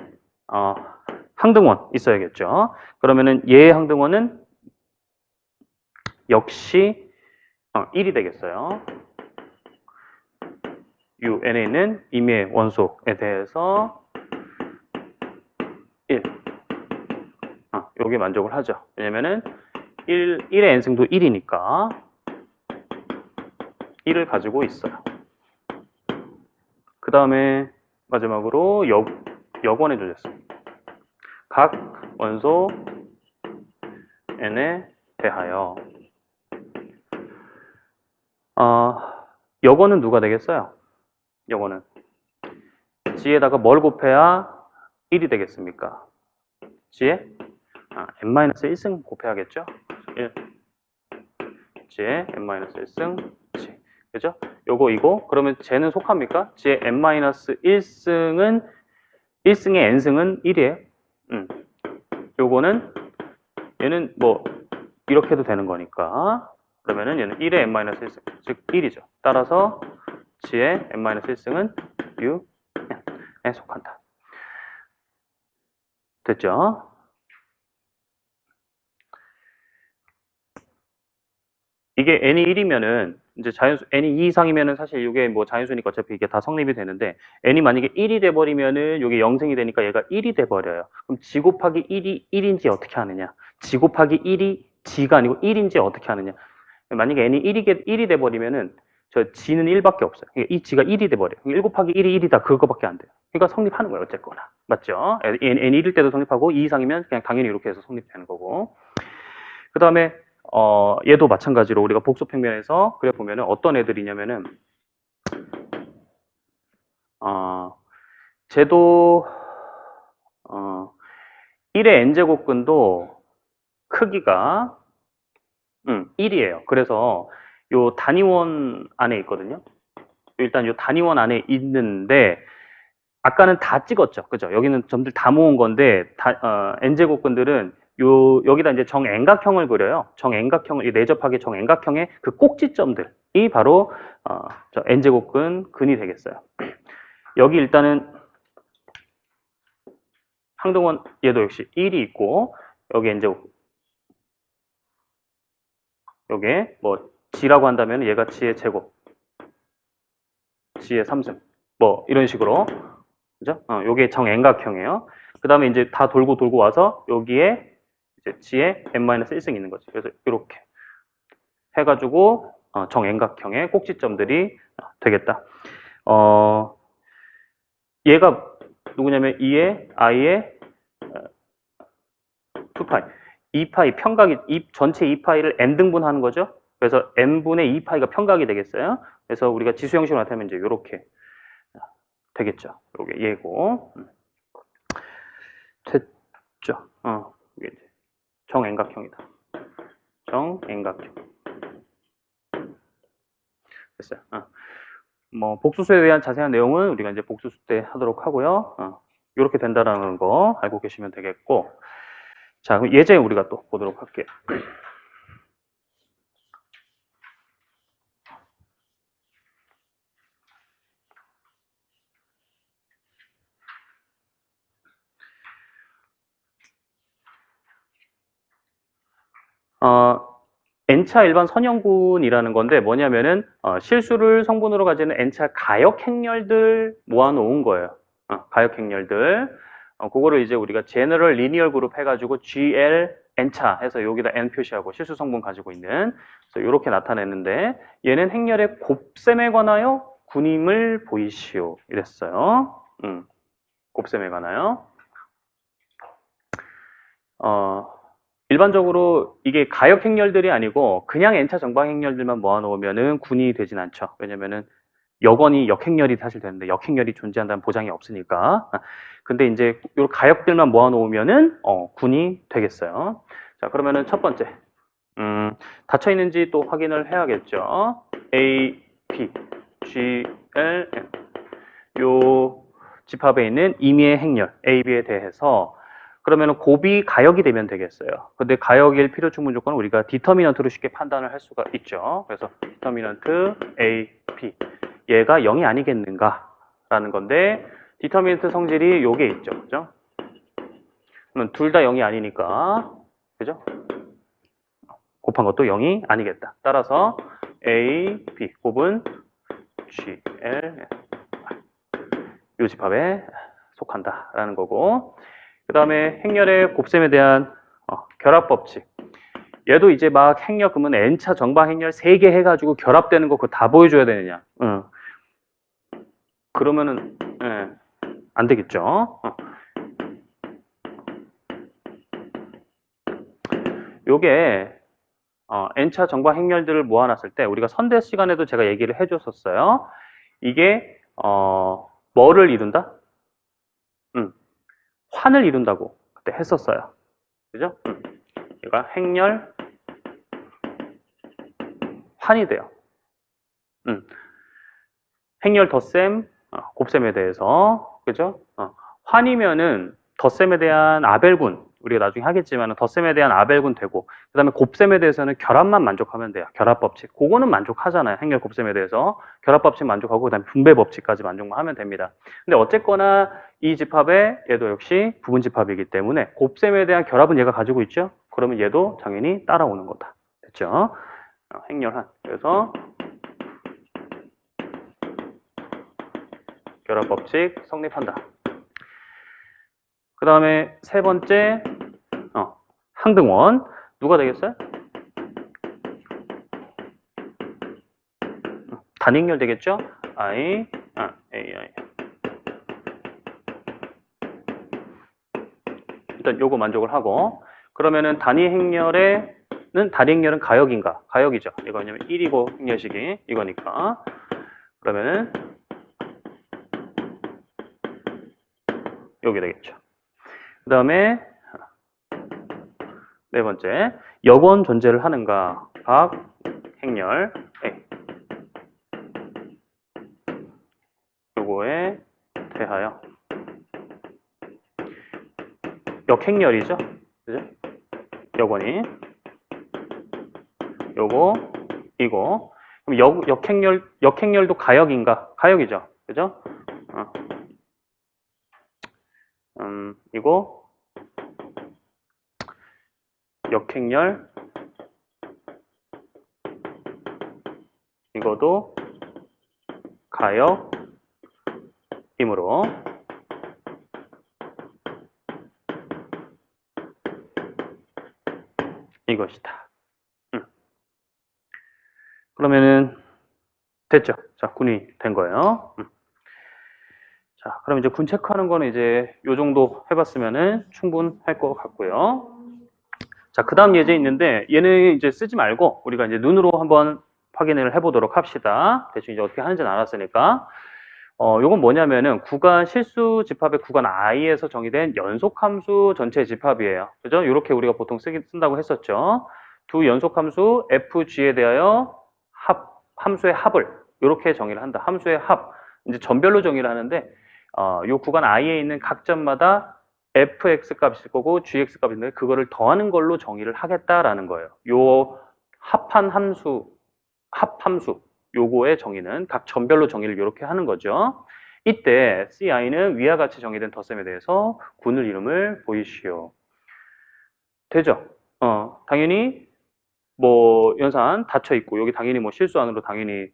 A: 항등원 있어야겠죠. 그러면은 얘의 항등원은 역시 1이 되겠어요. n에 있는 임의의 원소에 대해서 1. 여기 만족을 하죠. 왜냐면은 1의 n승도 1이니까 1을 가지고 있어요. 그 다음에 마지막으로 역원의 조제수. 각 원소 n에 대하여 역원은 누가 되겠어요? 역원은 g에다가 뭘 곱해야 1이 되겠습니까? g에 n-1승 곱해야겠죠? 1 g에 n-1승 g. 그죠? 요거 이거 그러면 쟤는 속합니까? g의 n-1승은 1승의 n승은 1이에요. 요거는 얘는 뭐 이렇게 해도 되는 거니까 그러면은 얘는 1의 n-1승 즉 1이죠. 따라서 g의 n-1승은 un에 속한다. 됐죠? 이게 n이 1이면은 이제 n이 2 이상이면은 사실 이게 뭐 자연수니까 어차피 이게 다 성립이 되는데 n이 만약에 1이 돼 버리면은 이게 0승이 되니까 얘가 1이 돼 버려요. 그럼 g 곱하기 1이 1인지 어떻게 하느냐? g 곱하기 1이 g가 아니고 1인지 어떻게 하느냐? 만약에 n이 1이 돼 버리면은 저 g는 1밖에 없어요. 그러니까 이 g가 1이 돼 버려요. 1 곱하기 1이 1이다 그거밖에 안 돼요. 그러니까 성립하는 거예요. 어쨌거나. 맞죠? n이 1일 때도 성립하고 2 이상이면 그냥 당연히 이렇게 해서 성립되는 거고. 그 다음에 얘도 마찬가지로 우리가 복수 평면에서 그려보면은 어떤 애들이냐면은 쟤도 1의 n제곱근도 크기가 1이에요. 그래서 요 단위원 안에 있거든요. 일단 요 단위원 안에 있는데 아까는 다 찍었죠. 그죠? 여기는 점들 다 모은 건데 n제곱근들은 여기다 이제 정엔각형을 그려요. 정엔각형을, 내접하게 정엔각형의 그 꼭지점들이 바로, 저 n제곱근 근이 되겠어요. 여기 일단은 항등원 얘도 역시 1이 있고, 여기 n제곱. 요게 뭐, g라고 한다면 얘가 g의 제곱. g의 3승. 뭐, 이런 식으로. 그죠? 요게 정엔각형이에요. 그 다음에 이제 다 돌고 와서 여기에 이제 g의 n-1승이 있는 거지. 그래서 이렇게 해가지고 정엔각형의 꼭지점들이 되겠다. 얘가 누구냐면 2의 i의 2파이 2파이 평각이 전체 2파이를 n등분하는 거죠. 그래서 n분의 2파이가 평각이 되겠어요. 그래서 우리가 지수 형식으로 나타내면 이제 이렇게 되겠죠. 요게 얘고 됐죠. 이게 이제 정엔각형이다. 정엔각형. 됐어요. 뭐 복수수에 대한 자세한 내용은 우리가 이제 복수수 때 하도록 하고요. 이렇게 된다라는 거 알고 계시면 되겠고, 자 그럼 예제 우리가 또 보도록 할게요. n차 일반 선형군이라는 건데 뭐냐면은 실수를 성분으로 가지는 n차 가역 행렬들 모아놓은 거예요. 가역 행렬들. 그거를 이제 우리가 제너럴 리니얼 그룹 해가지고 GL n차 해서 여기다 n 표시하고 실수 성분 가지고 있는 그래서 이렇게 나타냈는데 얘는 행렬의 곱셈에 관하여 군임을 보이시오 이랬어요. 곱셈에 관하여. 일반적으로 이게 가역 행렬들이 아니고 그냥 n차 정방 행렬들만 모아놓으면은 군이 되진 않죠. 왜냐면은 역원이 역행렬이 사실 되는데 역행렬이 존재한다는 보장이 없으니까. 근데 이제 요 가역들만 모아놓으면은 군이 되겠어요. 자 그러면은 첫 번째 닫혀 있는지 또 확인을 해야겠죠. A, P, G, L, N 요 집합에 있는 임의의 행렬 A, B에 대해서 그러면은 곱이 가역이 되면 되겠어요. 근데 가역일 필요 충분 조건은 우리가 디터미넌트로 쉽게 판단을 할 수가 있죠. 그래서 디터미넌트 A, P 얘가 0이 아니겠는가 라는 건데 디터미넌트 성질이 요게 있죠. 그죠? 그러면 둘 다 0이 아니니까 그죠? 곱한 것도 0이 아니겠다. 따라서 A, B 곱은 G, L, 요 집합에 속한다라는 거고, 그 다음에 행렬의 곱셈에 대한 결합 법칙. 얘도 이제 막 행렬 그러면 n차 정방 행렬 3개 해가지고 결합되는 거 그거 다 보여줘야 되느냐? 그러면은 안 되겠죠. 요게 n차 정방 행렬들을 모아놨을 때 우리가 선대 시간에도 제가 얘기를 해줬었어요. 이게 뭐를 이룬다? 환을 이룬다고 그때 했었어요. 그죠? 얘가 행렬 환이 돼요. 행렬 덧셈 곱셈에 대해서, 그죠? 환이면은 덧셈에 대한 아벨군 우리가 나중에 하겠지만 덧셈에 대한 아벨군 되고, 그 다음에 곱셈에 대해서는 결합만 만족하면 돼요. 결합 법칙 그거는 만족하잖아요. 행렬 곱셈에 대해서 결합 법칙 만족하고 그 다음에 분배 법칙까지 만족만 하면 됩니다. 근데 어쨌거나 이 집합에 얘도 역시 부분 집합이기 때문에 곱셈에 대한 결합은 얘가 가지고 있죠. 그러면 얘도 당연히 따라오는 거다. 됐죠? 행렬한. 그래서 결합 법칙 성립한다. 그 다음에 세 번째 항등원 누가 되겠어요? 단행렬 되겠죠? I, AI. 일단 요거 만족을 하고, 그러면은 단위 행렬에는 단위 행렬은 가역인가? 가역이죠. 이거 왜냐면 1이고 행렬식이 이거니까. 그러면은 여기 되겠죠. 그 다음에 네 번째, 역원 존재를 하는가? 각 행렬 A. 요거에 대하여 역행렬이죠. 그죠? 역원이 요거 이거. 그럼 역행렬도 가역인가? 가역이죠. 그죠? 이거 역행렬 이거도 가역이므로 이것이다. 그러면은 됐죠? 자, 군이 된 거예요. 자, 그럼 이제 군 체크하는 거는 이제 요 정도 해봤으면은 충분할 것 같고요. 자, 그 다음 예제 있는데 얘는 이제 쓰지 말고 우리가 이제 눈으로 한번 확인을 해보도록 합시다. 대충 이제 어떻게 하는지는 알았으니까. 요건 뭐냐면은 구간 실수 집합의 구간 i에서 정의된 연속함수 전체 집합이에요. 그죠? 이렇게 우리가 보통 쓴다고 했었죠. 두 연속함수 fg에 대하여 함수의 합을 이렇게 정의를 한다. 함수의 합. 이제 점별로 정의를 하는데 요 구간 i에 있는 각 점마다 fx 값이 있을 거고 gx 값이 있는데 그거를 더하는 걸로 정의를 하겠다라는 거예요. 요 합한 함수, 합함수 요거의 정의는 각 점별로 정의를 이렇게 하는 거죠. 이때 ci는 위와 같이 정의된 덧셈에 대해서 군을 이름을 보이시오. 되죠? 당연히 뭐 연산 닫혀 있고 여기 당연히 뭐 실수안으로 당연히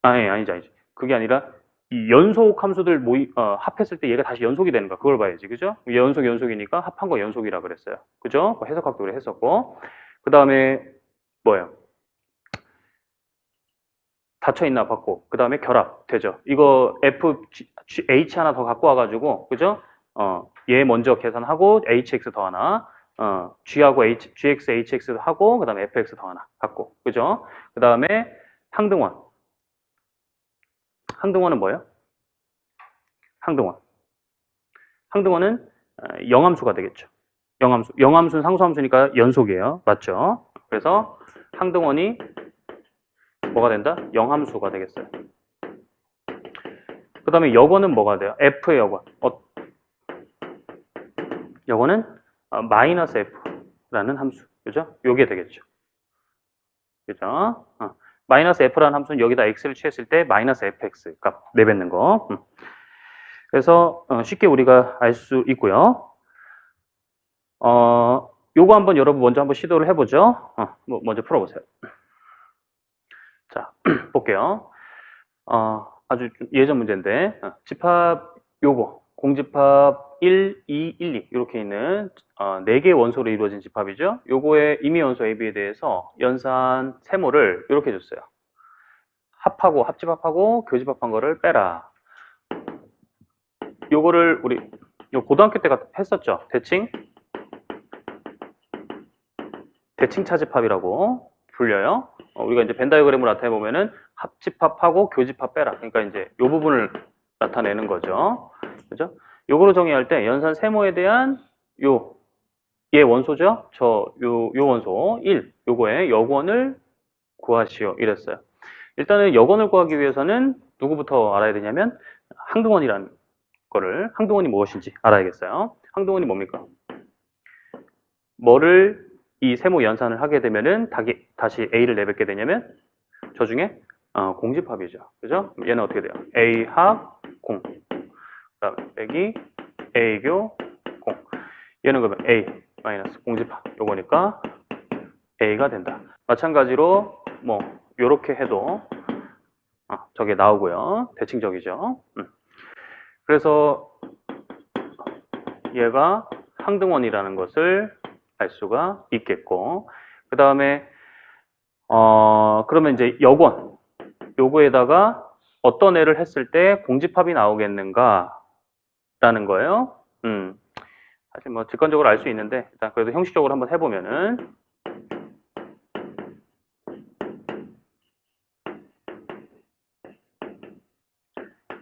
A: 아니지. 그게 아니라 이 연속 함수들 합했을 때 얘가 다시 연속이 되는 거야. 그걸 봐야지. 그죠? 연속이니까 합한 거 연속이라 그랬어요. 그죠? 해석학도 그래 했었고. 그 다음에 뭐예요? 닫혀 있나 봤고. 그 다음에 결합 되죠. 이거 H 하나 더 갖고 와가지고, 그죠? 얘 먼저 계산하고 HX 더 하나, G하고 GX, HX 하고, 그 다음에 FX 더 하나 갖고, 그죠? 그 다음에 항등원. 항등원은 뭐예요? 항등원은 영함수가 되겠죠. 영함수는 상수함수니까 연속이에요. 맞죠? 그래서 항등원이 뭐가 된다? 영함수가 되겠어요. 그 다음에 역원은 뭐가 돼요? F의 역원. 역원은 마이너스 F라는 함수. 그죠? 요게 되겠죠. 그죠? 마이너스 F라는 함수는 여기다 X를 취했을 때 마이너스 FX 값 내뱉는 거. 그래서 쉽게 우리가 알 수 있고요. 요거 한번 여러분 먼저 한번 시도를 해보죠. 먼저 풀어보세요. 자, 볼게요. 아주 좀 예전 문제인데, 집합 요거, 공집합 1, 2, 1, 2 이렇게 있는 4개의 원소로 이루어진 집합이죠. 요거의 임의 원소 AB에 대해서 연산 세모를 이렇게 줬어요. 합하고 합집합하고 교집합한 거를 빼라. 요거를 우리 고등학교 때 했었죠. 대칭 차집합이라고 불려요. 우리가 이제 벤 다이어그램으로 나타내 보면은 합집합하고 교집합 빼라. 그러니까 이제 요 부분을 나타내는 거죠. 그죠? 요거로 정의할 때 연산 세모에 대한 얘 원소죠? 요 원소 1 요거의 여권을 구하시오 이랬어요. 일단은 여권을 구하기 위해서는 누구부터 알아야 되냐면 항등원이라는 거를 항등원이 무엇인지 알아야겠어요. 항등원이 뭡니까? 뭐를 이 세모 연산을 하게 되면은 다시 A를 내뱉게 되냐면 저 중에 공집합이죠. 그죠? 얘는 어떻게 돼요? A 합 공. 그다음에 빼기 A교 공. 얘는 그러면 A 마이너스 공집합. 요거니까 A가 된다. 마찬가지로 뭐 요렇게 해도 저게 나오고요. 대칭적이죠. 그래서 얘가 항등원이라는 것을 알 수가 있겠고, 그 다음에 그러면 이제 여권 요거에다가 어떤 애를 했을 때 공집합이 나오겠는가 라는 거예요. 사실 뭐 직관적으로 알 수 있는데 일단 그래도 형식적으로 한번 해보면은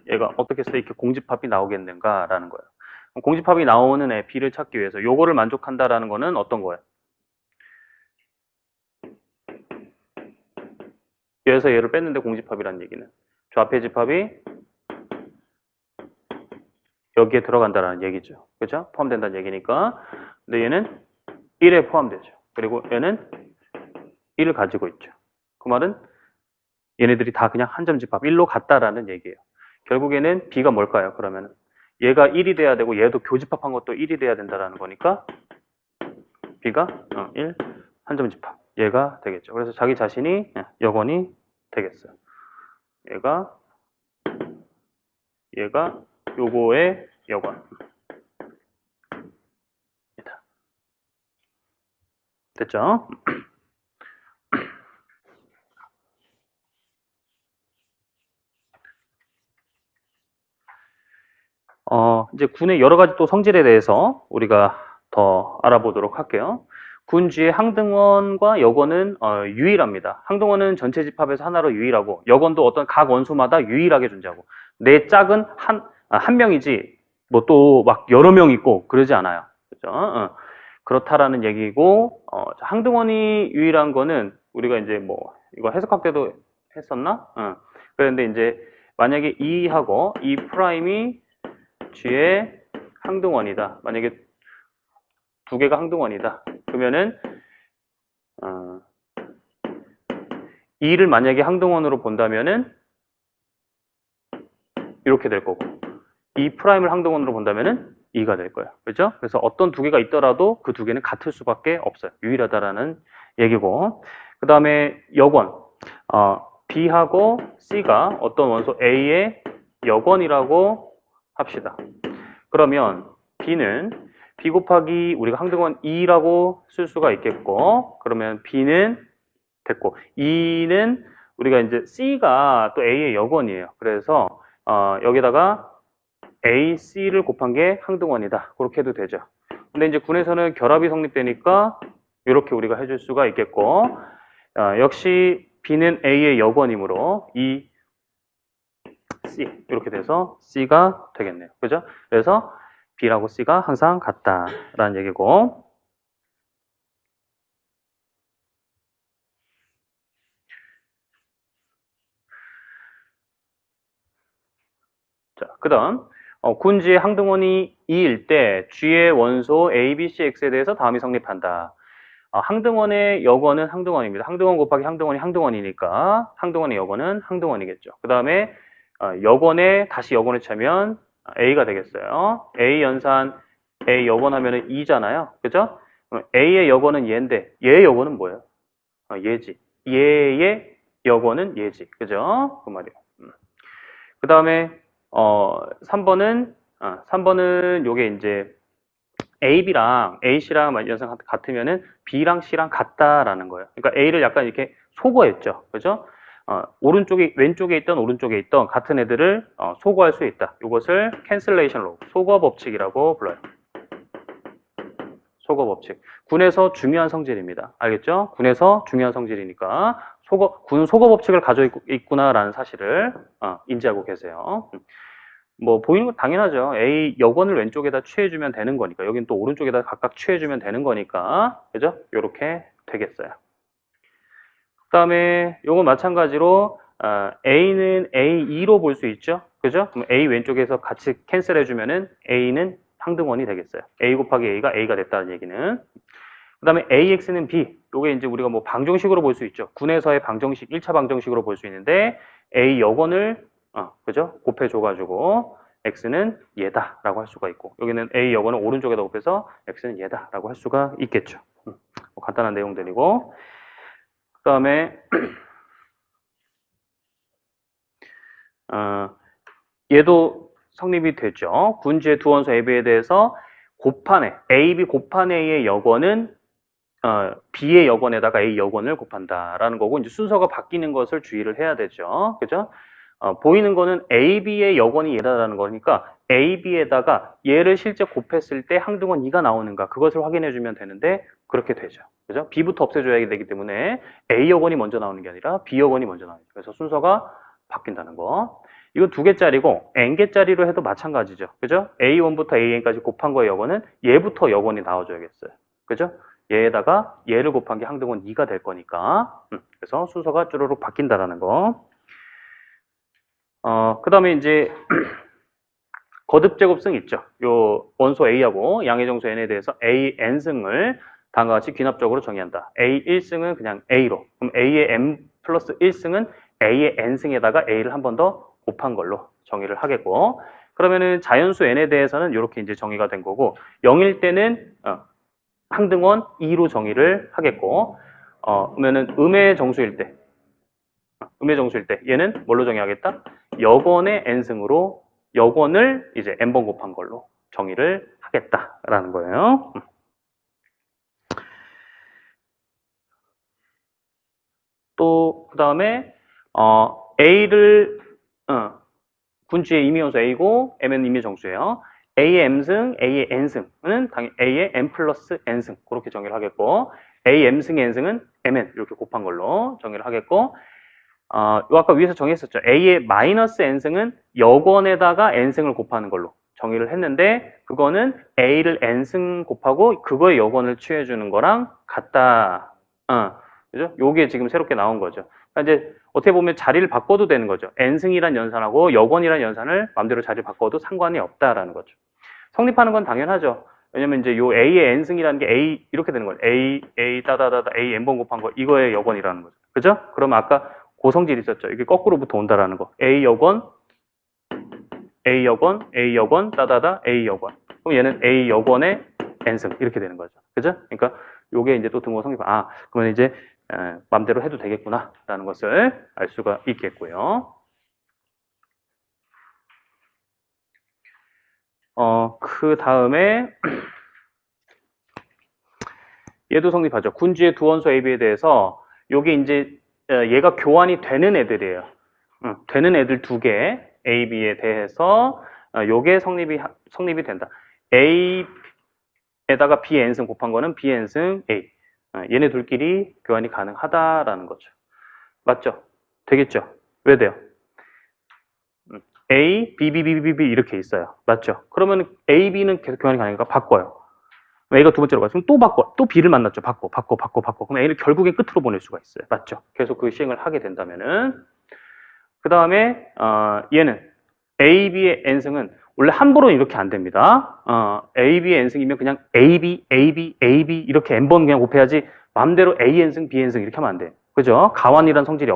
A: 얘가 어떻게 해서 이렇게 공집합이 나오겠는가 라는 거예요. 공집합이 나오는 애 B를 찾기 위해서 요거를 만족한다라는 거는 어떤 거예요? 여기서 얘를 뺐는데 공집합이라는 얘기는 좌표 집합이 여기에 들어간다라는 얘기죠. 그죠? 포함된다는 얘기니까. 근데 얘는 1에 포함되죠. 그리고 얘는 1을 가지고 있죠. 그 말은 얘네들이 다 그냥 한 점 집합 1로 갔다라는 얘기예요. 결국에는 B가 뭘까요? 그러면 얘가 1이 돼야 되고 얘도 교집합한 것도 1이 돼야 된다라는 거니까 B가 1, 한 점 집합 얘가 되겠죠. 그래서 자기 자신이 여건이 되겠어요. 얘가 요거의 여건. 됐죠? 이제 군의 여러 가지 또 성질에 대해서 우리가 더 알아보도록 할게요. 군 G의 항등원과 여건은 유일합니다. 항등원은 전체 집합에서 하나로 유일하고 여건도 어떤 각 원소마다 유일하게 존재하고 내 짝은 한 명이지 뭐 또 막 여러 명 있고 그러지 않아요. 그죠? 그렇다라는 얘기고 항등원이 유일한 거는 우리가 이제 뭐 이거 해석학 때도 했었나? 그런데 이제 만약에 E하고 E 프라임이 G의 항등원이다. 만약에 두 개가 항등원이다. 그러면은 E를 만약에 항등원으로 본다면은 이렇게 될 거고 E 프라임을 항등원으로 본다면은 E가 될 거예요. 그렇죠? 그래서 어떤 두 개가 있더라도 그 두 개는 같을 수밖에 없어요. 유일하다라는 얘기고. 그 다음에 여권 B하고 C가 어떤 원소 A의 여권이라고 합시다. 그러면 B는 B 곱하기 우리가 항등원 2라고 쓸 수가 있겠고, 그러면 B는 됐고, E는 우리가 이제 C가 또 A의 여권이에요. 그래서 여기다가 A, C를 곱한 게 항등원이다. 그렇게 해도 되죠. 근데 이제 군에서는 결합이 성립되니까 이렇게 우리가 해줄 수가 있겠고, 역시 B는 A의 여권이므로 E, C 이렇게 돼서 C가 되겠네요. 그죠? 그래서 B라고 C가 항상 같다라는 얘기고. 자, 그 다음 군 G의 항등원이 2일 때 G의 원소 A, B, C, X에 대해서 다음이 성립한다. 항등원의 여건은 항등원입니다. 항등원 곱하기 항등원이 항등원이니까 항등원의 여건은 항등원이겠죠. 그 다음에 여건에 다시 여건을 차면 A가 되겠어요. A 연산 A 여건 하면은 2잖아요. 그죠? A의 여건은 얘인데 얘의 여건은 뭐예요? 얘지. 얘의 여건은 얘지. 그죠? 그 말이에요. 그 다음에 3번은 요게 이제 AB랑 A씨랑 연산 같으면은 B랑 C랑 같다라는 거예요. 그러니까 A를 약간 이렇게 소거했죠. 그죠? 왼쪽에 있던 오른쪽에 있던 같은 애들을 소거할 수 있다. 이것을 cancellation law, 소거 법칙이라고 불러요. 소거 법칙. 군에서 중요한 성질입니다. 알겠죠? 군에서 중요한 성질이니까 군 소거 법칙을 가지고 있구나라는 사실을 인지하고 계세요. 뭐 보이는 건 당연하죠. A 여건을 왼쪽에다 취해주면 되는 거니까 여긴 또 오른쪽에다 각각 취해주면 되는 거니까 그죠? 요렇게 되겠어요. 그 다음에 요건 마찬가지로 A는 A2로 볼 수 있죠. 그죠? 그럼 A 왼쪽에서 같이 캔슬 해주면은 A는 항등원이 되겠어요. A 곱하기 A가 A가 됐다는 얘기는. 그 다음에 AX는 B. 요게 이제 우리가 뭐 방정식으로 볼 수 있죠. 군에서의 방정식, 1차 방정식으로 볼 수 있는데 A 여건을 그죠? 곱해줘가지고 X는 얘다라고 할 수가 있고 여기는 A 여건을 오른쪽에다 곱해서 X는 얘다라고 할 수가 있겠죠. 뭐 간단한 내용들이고 그 다음에 얘도 성립이 되죠. 군주의 두 원소 AB에 대해서 AB 곱한 A의 여건은 B의 여건에다가 A 여건을 곱한다라는 거고 이제 순서가 바뀌는 것을 주의를 해야 되죠. 그죠? 보이는 거는 AB의 여건이 얘다라는 거니까 AB에다가 얘를 실제 곱했을 때 항등원 2가 나오는가 그것을 확인해 주면 되는데 그렇게 되죠. 그죠? B부터 없애줘야 되기 때문에 A 여건이 먼저 나오는 게 아니라 B 여건이 먼저 나오죠. 그래서 순서가 바뀐다는 거. 이거 2개짜리고 n개짜리로 해도 마찬가지죠. 그죠? A1부터 AN까지 곱한 거의 여건은 얘부터 여건이 나와줘야겠어요. 그죠? 얘에다가 얘를 곱한 게 항등원 2가 될 거니까 그래서 순서가 쭈루룩 바뀐다라는 거. 그 다음에 이제 거듭 제곱승 있죠. 요 원소 A하고 양의 정수 N에 대해서 A, N승을 다음과 같이 귀납적으로 정의한다. A 1승은 그냥 A로. 그럼 A의 M 플러스 1승은 A의 N승에다가 A를 한 번 더 곱한 걸로 정의를 하겠고. 그러면은 자연수 N에 대해서는 이렇게 이제 정의가 된 거고 0일 때는 항등원 2로 정의를 하겠고 그러면은 음의 정수일 때 얘는 뭘로 정의하겠다? 여건의 n승으로 여건을 이제 n번 곱한 걸로 정의를 하겠다라는 거예요. 또 그 다음에 A를 군주의 임의원소 A고 M은 임의 정수예요. A의 M승, A의 N승은 당연히 A의 M 플러스 N승 그렇게 정의를 하겠고 A M승의 N승은 Mn 이렇게 곱한 걸로 정의를 하겠고 아까 위에서 정의했었죠. A의 마이너스 N승은 여건에다가 N승을 곱하는 걸로 정의를 했는데 그거는 A를 N승 곱하고 그거의 여건을 취해주는 거랑 같다. 그죠? 요게 지금 새롭게 나온 거죠. 그러니까 이제 어떻게 보면 자리를 바꿔도 되는 거죠. N승이란 연산하고 여건이란 연산을 마음대로 자리를 바꿔도 상관이 없다라는 거죠. 성립하는 건 당연하죠. 왜냐면 이제 요 A의 N승이라는 게 A 이렇게 되는 거예요. A 따다다다 A N번 곱한 거 이거의 여건이라는 거죠. 그죠? 그러면 아까 고성질이 있었죠. 이게 거꾸로부터 온다라는 거. A 여건, 따다다 A 여건. 그럼 얘는 A 여건의 N승 이렇게 되는 거죠. 그죠? 그러니까 요게 이제 또 등호 성립. 그러면 이제 맘대로 해도 되겠구나라는 것을 알 수가 있겠고요. 그 다음에 얘도 성립하죠. 군주의 두 원소 AB에 대해서 요게 이제 얘가 교환이 되는 애들이에요. 되는 애들 2개 AB에 대해서 요게 성립이 된다. A에다가 B N승 곱한 거는 B N승 A. 얘네 둘끼리 교환이 가능하다라는 거죠. 맞죠? 되겠죠? 왜 돼요? A, B, B, B, B, B 이렇게 있어요. 맞죠? 그러면 A, B는 계속 교환이 가능하니까 바꿔요. A가 두 번째로 가서 그럼 또 바꿔. 또 B를 만났죠. 바꿔. 그럼 A를 결국엔 끝으로 보낼 수가 있어요. 맞죠? 계속 그 시행을 하게 된다면은 그 다음에 얘는 A, B의 N승은 원래 함부로는 이렇게 안 됩니다. A, B의 N승이면 그냥 A, B, A, B, A, B 이렇게 N번 그냥 곱해야지 마음대로 A, N승, B, N승 이렇게 하면 안 돼. 그죠? 가완이란 성질이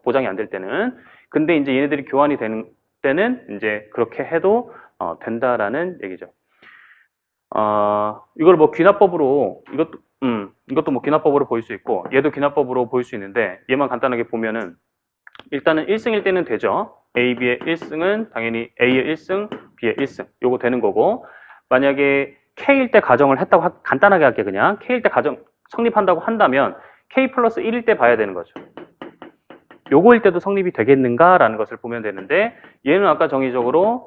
A: 보장이 안 될 때는. 근데 이제 얘네들이 교환이 되는 때는 이제 그렇게 해도 된다라는 얘기죠. 이걸 뭐 귀납법으로, 이것도 뭐 귀납법으로 보일 수 있고, 얘도 귀납법으로 보일 수 있는데, 얘만 간단하게 보면은, 일단은 1승일 때는 되죠. A, B의 1승은 당연히 A의 1승, B의 1승. 요거 되는 거고, 만약에 K일 때 가정을 했다고, 간단하게 할게, 그냥. K일 때 가정 성립한다고 한다면, K 플러스 1일 때 봐야 되는 거죠. 요거일 때도 성립이 되겠는가라는 것을 보면 되는데, 얘는 아까 정의적으로,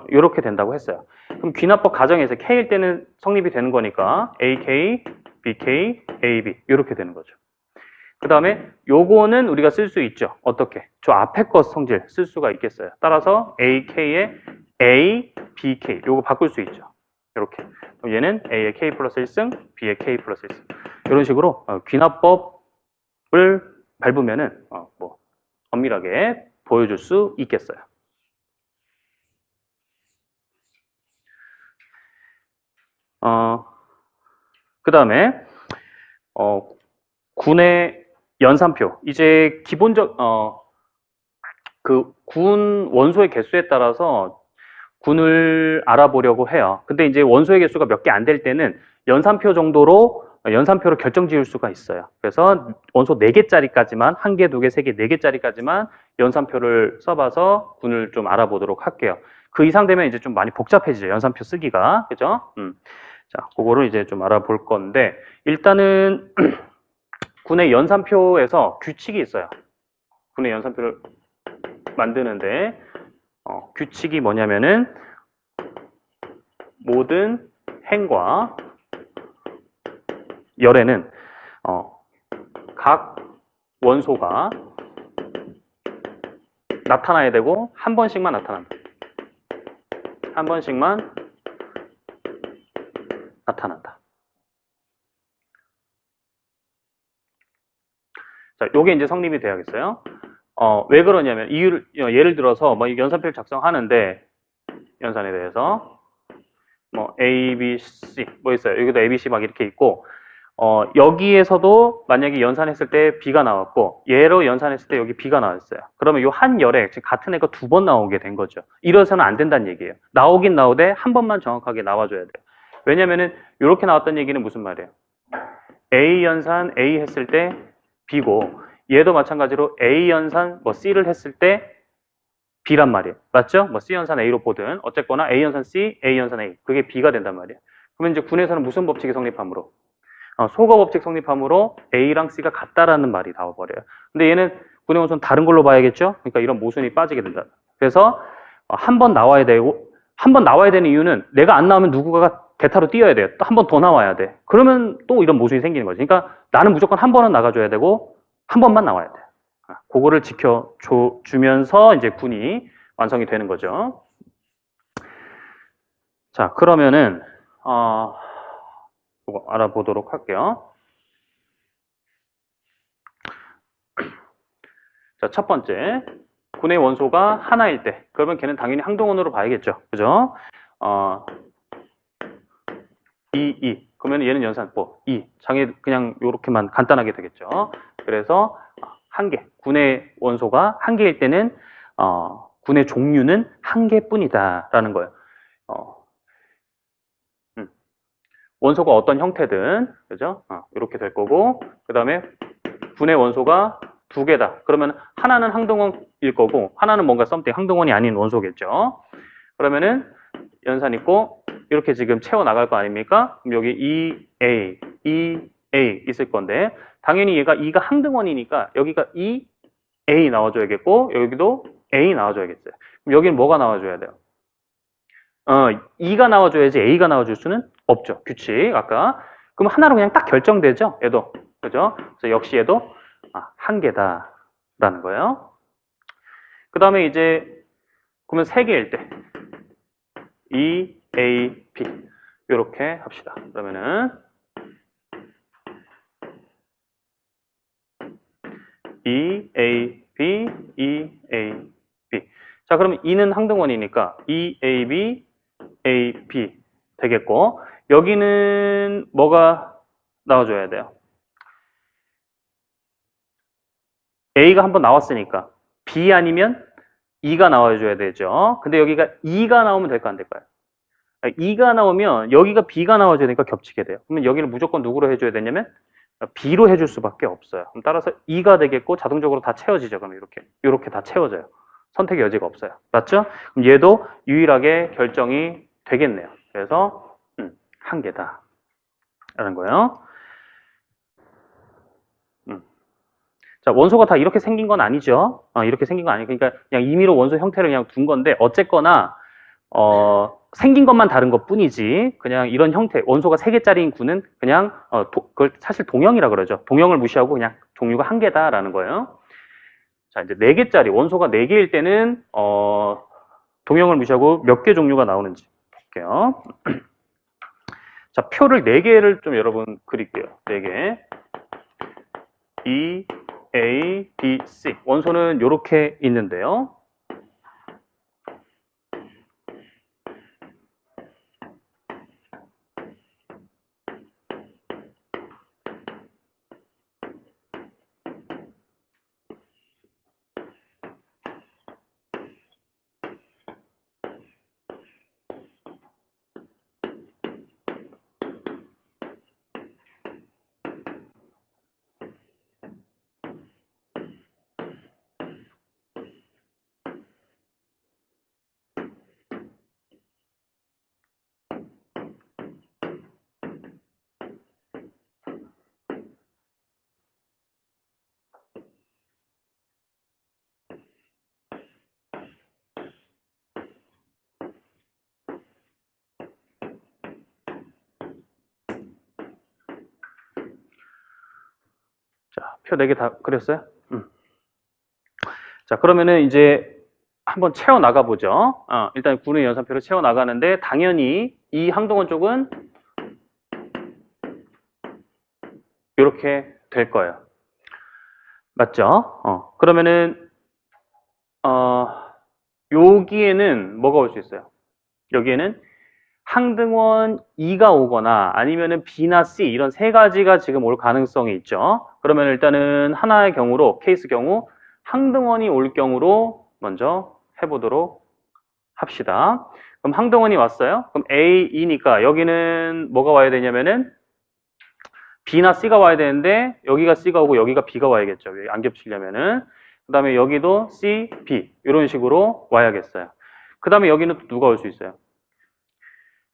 A: 이렇게 된다고 했어요. 그럼 귀납법 가정에서 K일 때는 성립이 되는 거니까 AK, BK, AB 이렇게 되는 거죠. 그 다음에 요거는 우리가 쓸 수 있죠. 어떻게? 저 앞에 거 성질 쓸 수가 있겠어요. 따라서 AK에 A, BK 요거 바꿀 수 있죠. 이렇게. 그럼 얘는 A의 K 플러스 1승, B의 K 플러스 1승. 이런 식으로 귀납법을 밟으면은 뭐 엄밀하게 보여줄 수 있겠어요. 그 다음에, 군의 연산표. 이제 기본적, 그 군 원소의 개수에 따라서 군을 알아보려고 해요. 근데 이제 원소의 개수가 몇 개 안 될 때는 연산표 정도로, 연산표로 결정 지을 수가 있어요. 그래서 원소 4개짜리까지만, 1개, 2개, 3개, 4개짜리까지만 연산표를 써봐서 군을 좀 알아보도록 할게요. 그 이상 되면 이제 좀 많이 복잡해지죠. 연산표 쓰기가. 그죠? 자, 그거를 이제 좀 알아볼 건데, 일단은 군의 연산표에서 규칙이 있어요. 군의 연산표를 만드는데, 규칙이 뭐냐면은, 모든 행과 열에는, 각 원소가 나타나야 되고, 한 번씩만 나타난다. 한 번씩만 나타난다. 자, 요게 이제 성립이 돼야겠어요. 왜 그러냐면, 예를 들어서, 뭐, 연산표를 작성하는데, 연산에 대해서, 뭐, A, B, C, 뭐 있어요. 여기도 A, B, C 막 이렇게 있고, 여기에서도 만약에 연산했을 때 B가 나왔고, 얘로 연산했을 때 여기 B가 나왔어요. 그러면 요 한 열에 지금 같은 애가 2번 나오게 된 거죠. 이래서는 안 된다는 얘기예요. 나오긴 나오되, 한 번만 정확하게 나와줘야 돼요. 왜냐면은, 이렇게 나왔다는 얘기는 무슨 말이에요? A 연산 A 했을 때 B고, 얘도 마찬가지로 A 연산 뭐 C를 했을 때 B란 말이에요. 맞죠? 뭐 C 연산 A로 보든 어쨌거나 A 연산 C, A 연산 A 그게 B가 된단 말이에요. 그러면 이제 군에서는 무슨 법칙이 성립함으로? 소거 법칙 성립함으로 A랑 C가 같다라는 말이 나와버려요. 근데 얘는 군의 원소는 다른 걸로 봐야겠죠? 그러니까 이런 모순이 빠지게 된다. 그래서 한 번 나와야 되고, 한 번 나와야 되는 이유는 내가 안 나오면 누군가가 대타로 뛰어야 돼요. 또 한 번 더 나와야 돼. 그러면 또 이런 모순이 생기는 거지. 그러니까 나는 무조건 한 번은 나가줘야 되고 한 번만 나와야 돼. 그거를 지켜주면서 이제 군이 완성이 되는 거죠. 자, 그러면은 이거 알아보도록 할게요. 자, 첫 번째, 군의 원소가 하나일 때, 그러면 걔는 당연히 항등원으로 봐야겠죠. 그죠? 2. 그러면 얘는 연산법 2. 장애 그냥 이렇게만 간단하게 되겠죠. 그래서 한 개, 군의 원소가 한 개일 때는 군의 종류는 한 개뿐이다라는 거예요. 원소가 어떤 형태든 그죠? 이렇게 될 거고, 그 다음에 군의 원소가 2개다. 그러면 하나는 항등원일 거고, 하나는 뭔가 썸띵 항등원이 아닌 원소겠죠. 그러면은 연산 있고 이렇게 지금 채워 나갈 거 아닙니까? 그럼 여기 EA, EA 있을 건데, 당연히 얘가 2가 항등원이니까 여기가 EA 나와줘야겠고, 여기도 A 나와줘야겠어요. 그럼 여기는 뭐가 나와줘야 돼요? 2가 나와줘야지 A가 나와줄 수는 없죠. 규칙, 아까. 그럼 하나로 그냥 딱 결정되죠? 얘도. 그죠? 그래서 역시 얘도 한 개다라는 거예요. 그 다음에 이제, 그러면 3개일 때. E, A, B. 이렇게 합시다. 그러면은, E, A, B, E, A, B. 자, 그럼 E는 항등원이니까 E, A, B, A, B 되겠고, 여기는 뭐가 나와줘야 돼요? A가 한번 나왔으니까 B 아니면 E가 나와줘야 되죠. 근데 여기가 E가 나오면 될까 안 될까요? E가 나오면 여기가 B가 나와줘야 되니까 겹치게 돼요. 그러면 여기를 무조건 누구로 해줘야 되냐면 B로 해줄 수밖에 없어요. 그럼 따라서 E가 되겠고 자동적으로 다 채워지죠. 그럼 이렇게 다 채워져요. 선택의 여지가 없어요. 맞죠? 그럼 얘도 유일하게 결정이 되겠네요. 그래서 한 개다 라는 거예요. 자, 원소가 다 이렇게 생긴 건 아니죠. 이렇게 생긴 건 아니에요. 그러니까 그냥 임의로 원소 형태를 그냥 둔 건데 어쨌거나 생긴 것만 다른 것 뿐이지 그냥 이런 형태 원소가 3개짜리인 구는 그냥 그걸 사실 동형이라 그러죠. 동형을 무시하고 그냥 종류가 한 개다라는 거예요. 자, 이제 4개짜리 원소가 4개일 때는 동형을 무시하고 몇 개 종류가 나오는지 볼게요. 자, 표를 4개를 좀 여러분 그릴게요. 4개. E, A, B, C. 원소는 이렇게 있는데요. 자, 표 4개 다 그렸어요? 자, 그러면은 이제 한번 채워 나가 보죠. 일단 구는 연산표로 채워 나가는데 당연히 이 항동원 쪽은 이렇게 될 거예요. 맞죠? 그러면은 여기에는 뭐가 올 수 있어요? 여기에는 항등원 2가 오거나 아니면은 B나 C 이런 3가지가 지금 올 가능성이 있죠. 그러면 일단은 하나의 경우로 케이스 경우 항등원이 올 경우로 먼저 해보도록 합시다. 그럼 항등원이 왔어요. 그럼 A, E니까 여기는 뭐가 와야 되냐면은 B나 C가 와야 되는데 여기가 C가 오고 여기가 B가 와야겠죠. 안 겹치려면은. 그 다음에 여기도 C, B 이런 식으로 와야겠어요. 그 다음에 여기는 또 누가 올 수 있어요?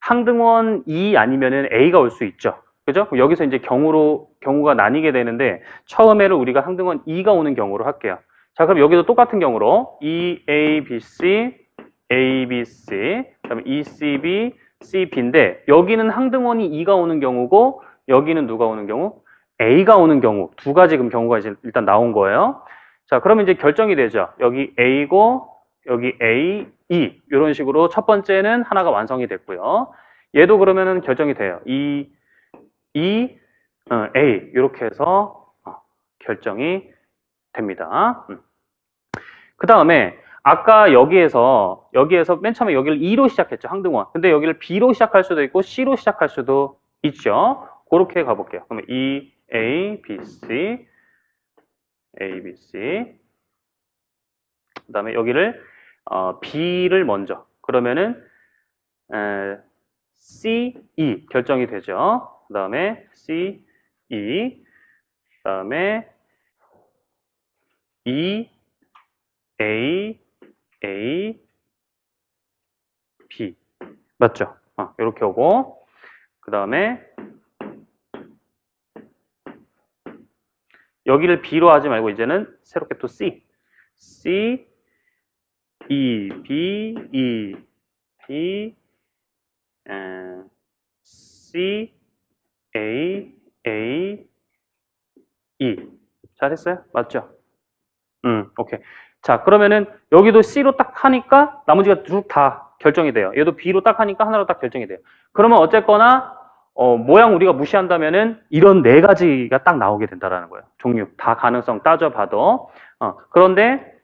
A: 항등원 2 아니면은 A가 올 수 있죠. 그죠? 여기서 이제 경우가 나뉘게 되는데 처음에는 우리가 항등원 2가 오는 경우로 할게요. 자, 그럼 여기도 똑같은 경우로 E, A, B, C, A, B, C, 그다음에 E, C, B, C, B인데 여기는 항등원이 2가 오는 경우고 여기는 누가 오는 경우? A가 오는 경우. 2가지 그럼 경우가 이제 일단 나온 거예요. 자, 그러면 이제 결정이 되죠. 여기 A고 여기 A, E 이런 식으로 첫 번째는 하나가 완성이 됐고요. 얘도 그러면은 결정이 돼요. E, A 이렇게 해서 결정이 됩니다. 그 다음에 아까 여기에서 맨 처음에 여기를 E로 시작했죠. 항등원. 근데 여기를 B로 시작할 수도 있고 C로 시작할 수도 있죠. 그렇게 가볼게요. 그러면 E, A, B, C, A, B, C. 그 다음에 여기를 B를 먼저. 그러면은 C, E 결정이 되죠. 그 다음에 C, E. 그 다음에 E, A, A, B. 맞죠? 이렇게 오고. 그 다음에 여기를 B로 하지 말고 이제는 새롭게 또 C. C, E, B, E, B, C, A, A, E. 잘했어요? 맞죠? 오케이. 자, 그러면은 여기도 C로 딱 하니까 나머지가 쭉 다 결정이 돼요. 얘도 B로 딱 하니까 하나로 딱 결정이 돼요. 그러면 어쨌거나 모양 우리가 무시한다면은 이런 4가지가 딱 나오게 된다라는 거예요. 종류 다 가능성 따져봐도. 그런데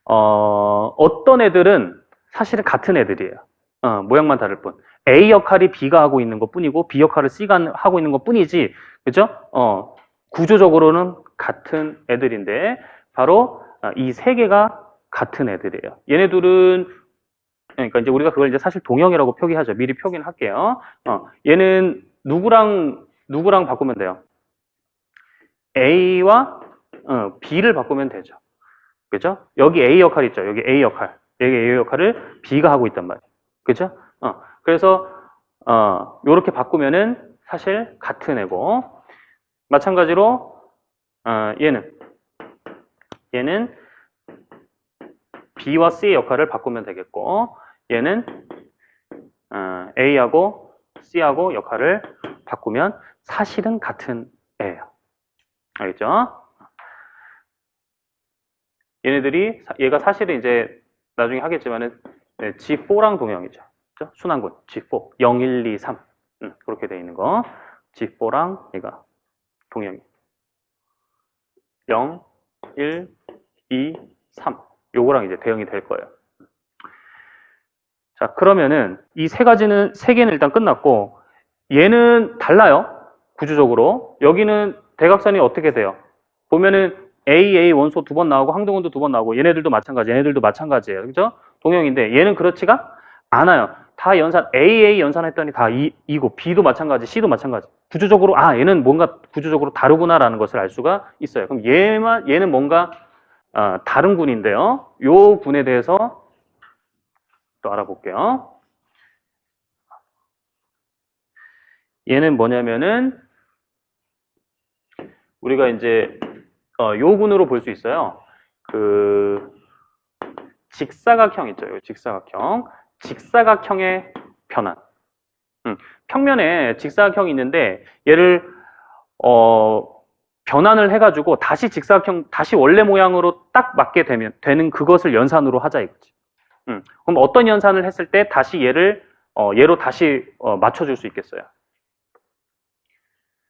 A: 어떤 애들은 사실은 같은 애들이에요. 모양만 다를 뿐. A 역할이 B가 하고 있는 것 뿐이고 B 역할을 C가 하고 있는 것 뿐이지. 그죠? 구조적으로는 같은 애들인데 바로 이 3개가 같은 애들이에요. 얘네들은 그러니까 이제 우리가 그걸 이제 사실 동형이라고 표기하죠. 미리 표기는 할게요. 얘는 누구랑 바꾸면 돼요? A와 B를 바꾸면 되죠. 그죠? 여기 A 역할 있죠. 여기 A 역할. 여기 A 역할을 B가 하고 있단 말이에요. 그죠? 그래서 요렇게 바꾸면은 사실 같은 애고, 마찬가지로 얘는 B와 C의 역할을 바꾸면 되겠고, 얘는 A하고 C하고 역할을 바꾸면 사실은 같은 애예요. 알겠죠? 얘가 사실은 이제 나중에 하겠지만은 G4랑 동형이죠. 그렇죠? 순환군 G4 0, 1, 2, 3 그렇게 돼 있는 거 G4랑 얘가 동형이 0, 1, 2, 3 요거랑 이제 대응이 될 거예요. 자, 그러면은 이 세 개는 일단 끝났고, 얘는 달라요. 구조적으로. 여기는 대각선이 어떻게 돼요? 보면은 A 원소 2번 나오고 항등원도 2번 나오고, 얘네들도 마찬가지예요. 그죠? 동형인데 얘는 그렇지가 않아요. 다 연산 A 연산했더니 다 이고, B도 마찬가지, C도 마찬가지. 구조적으로 얘는 뭔가 구조적으로 다르구나라는 것을 알 수가 있어요. 그럼 얘는 뭔가 다른 군인데요. 요 군에 대해서 또 알아볼게요. 얘는 뭐냐면은 우리가 이제 요 군으로 볼 수 있어요. 그 직사각형 있죠. 요 직사각형의 변환. 평면에 직사각형이 있는데 얘를 변환을 해가지고 다시 직사각형, 다시 원래 모양으로 딱 맞게 되는 그것을 연산으로 하자 이거지. 그럼 어떤 연산을 했을 때 다시 얘로 다시 맞춰줄 수 있겠어요?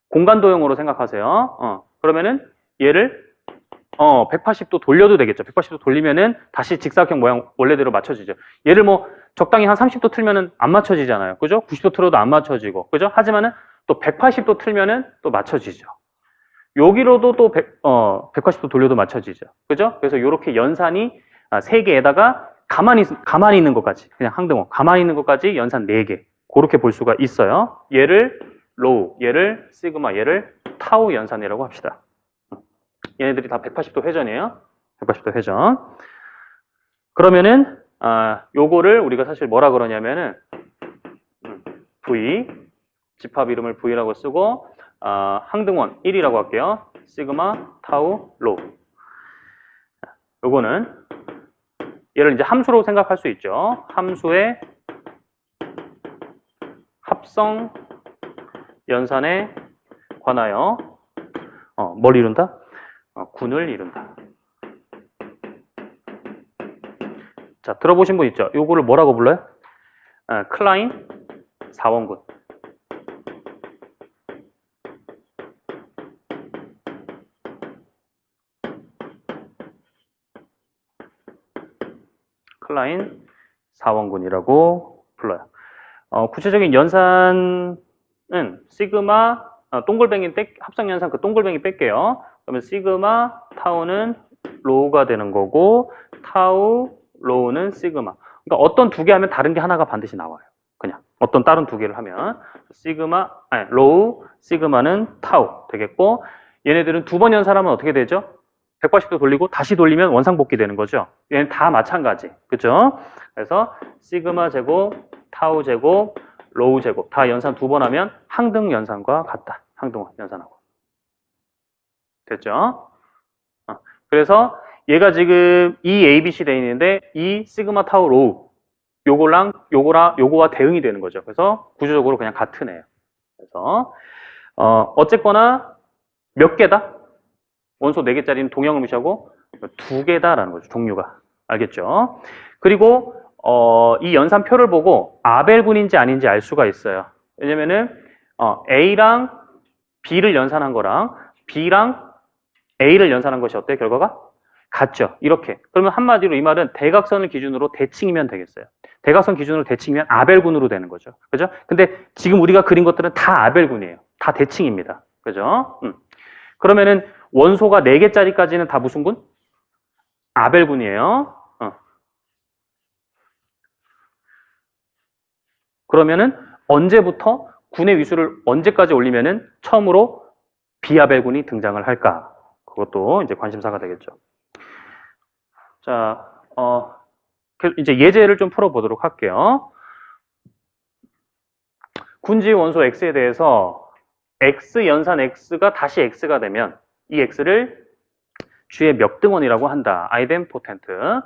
A: 공간도형으로 생각하세요. 그러면은 얘를 180도 돌려도 되겠죠. 180도 돌리면은 다시 직사각형 모양 원래대로 맞춰지죠. 얘를 뭐 적당히 한 30도 틀면은 안 맞춰지잖아요. 그죠? 90도 틀어도 안 맞춰지고. 그죠? 하지만은 또 180도 틀면은 또 맞춰지죠. 여기로도 또 180도 돌려도 맞춰지죠. 그죠? 그래서 이렇게 연산이 3개에다가 가만히 있는 것까지, 그냥 항등원, 가만히 있는 것까지 연산 4개. 그렇게 볼 수가 있어요. 얘를 로우, 얘를 시그마, 얘를 타우 연산이라고 합시다. 얘네들이 다 180도 회전이에요. 180도 회전. 그러면은, 요거를 우리가 사실 뭐라 그러냐면은, V, 집합 이름을 V라고 쓰고, 항등원 1이라고 할게요. 시그마, 타우, 로우. 요거는 얘를 이제 함수로 생각할 수 있죠. 함수의 합성 연산에 관하여 뭘 이룬다? 군을 이룬다. 자, 들어보신 분 있죠? 요거를 뭐라고 불러요? 클라인 4원군. 클라인 4원군이라고 불러요. 구체적인 연산은 시그마 동글뱅이 합성 연산 그 동글뱅이 뺄게요. 그러면 시그마 타우는 로우가 되는 거고, 타우 로우는 시그마. 그러니까 어떤 두 개 하면 다른 게 하나가 반드시 나와요. 그냥 어떤 다른 두 개를 하면 로우 시그마는 타우 되겠고, 얘네들은 두 번 연산하면 어떻게 되죠? 180도 돌리고 다시 돌리면 원상복귀 되는 거죠. 얘는 다 마찬가지. 그죠? 그래서 시그마 제곱, 타우 제곱, 로우 제곱 다 연산 2번 하면 항등 연산과 같다. 항등 연산하고. 됐죠? 그래서 얘가 지금 이 ABC 돼 있는데 이 시그마 타우 로우 요거와 대응이 되는 거죠. 그래서 구조적으로 그냥 같은 애예요. 그래서 어쨌거나 몇 개다? 원소 4개짜리는 동형을 무시하고 2개다라는 거죠. 종류가. 알겠죠? 그리고 이 연산표를 보고 아벨군인지 아닌지 알 수가 있어요. 왜냐면은 A랑 B를 연산한 거랑 B랑 A를 연산한 것이 어때요? 결과가? 같죠. 이렇게. 그러면 한마디로 이 말은 대각선을 기준으로 대칭이면 되겠어요. 대각선 기준으로 대칭이면 아벨군으로 되는 거죠. 그죠? 근데 지금 우리가 그린 것들은 다 아벨군이에요. 다 대칭입니다. 그죠? 그러면은 원소가 4개짜리까지는 다 무슨 군? 아벨군이에요. 그러면은 언제부터 군의 위수를 언제까지 올리면은 처음으로 비아벨군이 등장을 할까? 그것도 이제 관심사가 되겠죠. 자, 이제 예제를 좀 풀어보도록 할게요. 군지 원소 X에 대해서 X 연산 X가 다시 X가 되면 이 X를 G의 멱등원이라고 한다. 아이덴포텐트.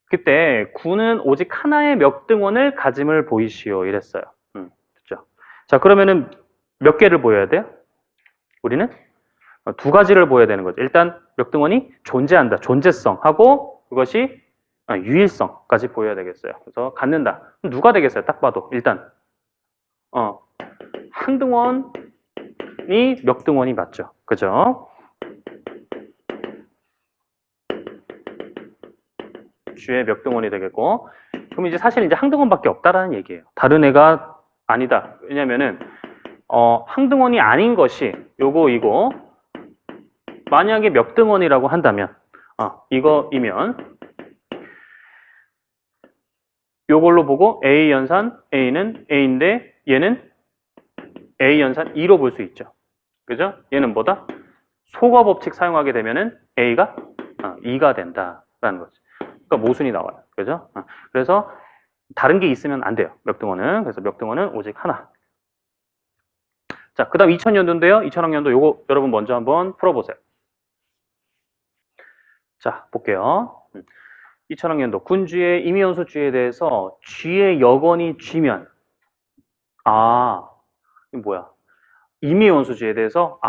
A: 그때 군은 오직 하나의 멱등원을 가짐을 보이시오. 이랬어요. 그렇죠. 자, 그러면은 몇 개를 보여야 돼요? 우리는 두 가지를 보여야 되는 거죠. 일단 멱등원이 존재한다. 존재성하고 그것이 유일성까지 보여야 되겠어요. 그래서 갖는다. 그럼 누가 되겠어요? 딱 봐도 일단 항등원이 멱등원이 맞죠. 그죠? G의 멱등원이 되겠고, 그럼 이제 사실 이제 항등원밖에 없다라는 얘기예요. 다른 애가 아니다. 왜냐면은 항등원이 아닌 것이 이거 만약에 멱등원이라고 한다면 이거이면 요걸로 보고 A 연산 A는 A인데 얘는 A 연산 2로 볼 수 있죠. 그죠? 얘는 뭐다? 소거 법칙 사용하게 되면은 A가 2가 된다라는 거죠. 그러니까 모순이 나와요. 그죠? 그래서 다른 게 있으면 안 돼요. 멱등원은. 그래서 멱등원은 오직 하나. 자, 그 다음 2000년도인데요. 2000학년도 요거 여러분 먼저 한번 풀어보세요. 자, 볼게요. 2000학년도 군주의 임의원소주에 대해서 G의 여건이 G면 이게 뭐야? 임의원소주에 대해서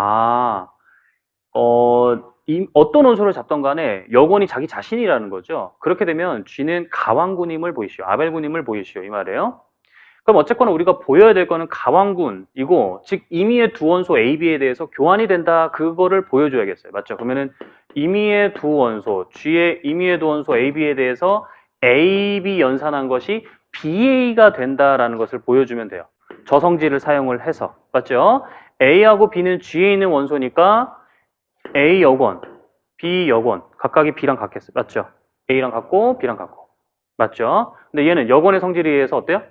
A: 어떤 원소를 잡던 간에 여건이 자기 자신이라는 거죠. 그렇게 되면 G는 가왕군임을 보이시오. 아벨군임을 보이시오. 이 말이에요. 그럼 어쨌거나 우리가 보여야 될 거는 가왕군이고, 즉 임의의 두 원소 A, B에 대해서 교환이 된다. 그거를 보여줘야겠어요. 맞죠? 그러면은 임의의 두 원소, G의 임의의 두 원소 A, B에 대해서 A, B 연산한 것이 BA가 된다라는 것을 보여주면 돼요. 저성질을 사용을 해서. 맞죠? A하고 B는 G에 있는 원소니까 A 여권, B 여권, 각각이 B랑 같겠어요. 맞죠? A랑 같고 B랑 같고. 맞죠? 근데 얘는 여권의 성질에 의해서 어때요?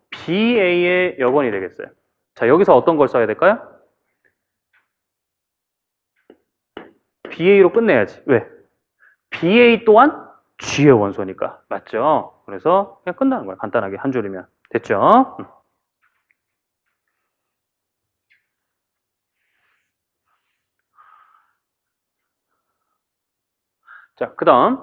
A: BA의 여건이 되겠어요. 자, 여기서 어떤 걸 써야 될까요? BA로 끝내야지. 왜? BA 또한 G의 원소니까. 맞죠? 그래서 그냥 끝나는 거예요. 간단하게 한 줄이면. 됐죠? 자, 그 다음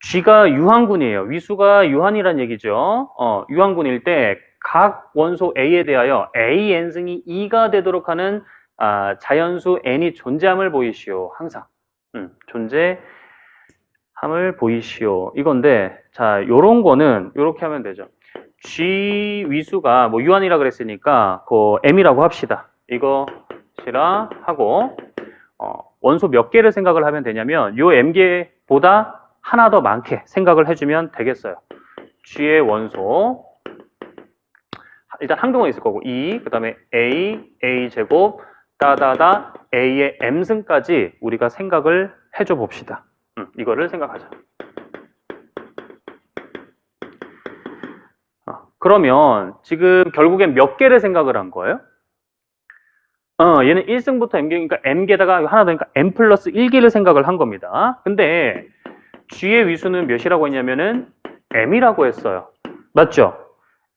A: G가 유한군이에요. 위수가 유한이란 얘기죠. 유한군일 때 각 원소 A에 대하여 A n승이 2가 되도록 하는 자연수 n이 존재함을 보이시오. 항상 존재함을 보이시오. 이건데 자, 요런 거는 요렇게 하면 되죠. G 위수가 뭐 유한이라 그랬으니까 그 M이라고 합시다. 이것이라 하고 원소 몇 개를 생각을 하면 되냐면 요 M개보다 하나 더 많게 생각을 해주면 되겠어요. G의 원소 일단 항등원 있을 거고 2, 그 다음에 A, A제곱, 따다다 A의 M승까지 우리가 생각을 해줘 봅시다. 이거를 생각하자. 그러면 지금 결국엔 몇 개를 생각을 한 거예요? 얘는 1승부터 M개니까 M개다가 하나 더니까 M 플러스 1개를 생각을 한 겁니다. 근데 G의 위수는 몇이라고 했냐면은 M이라고 했어요. 맞죠?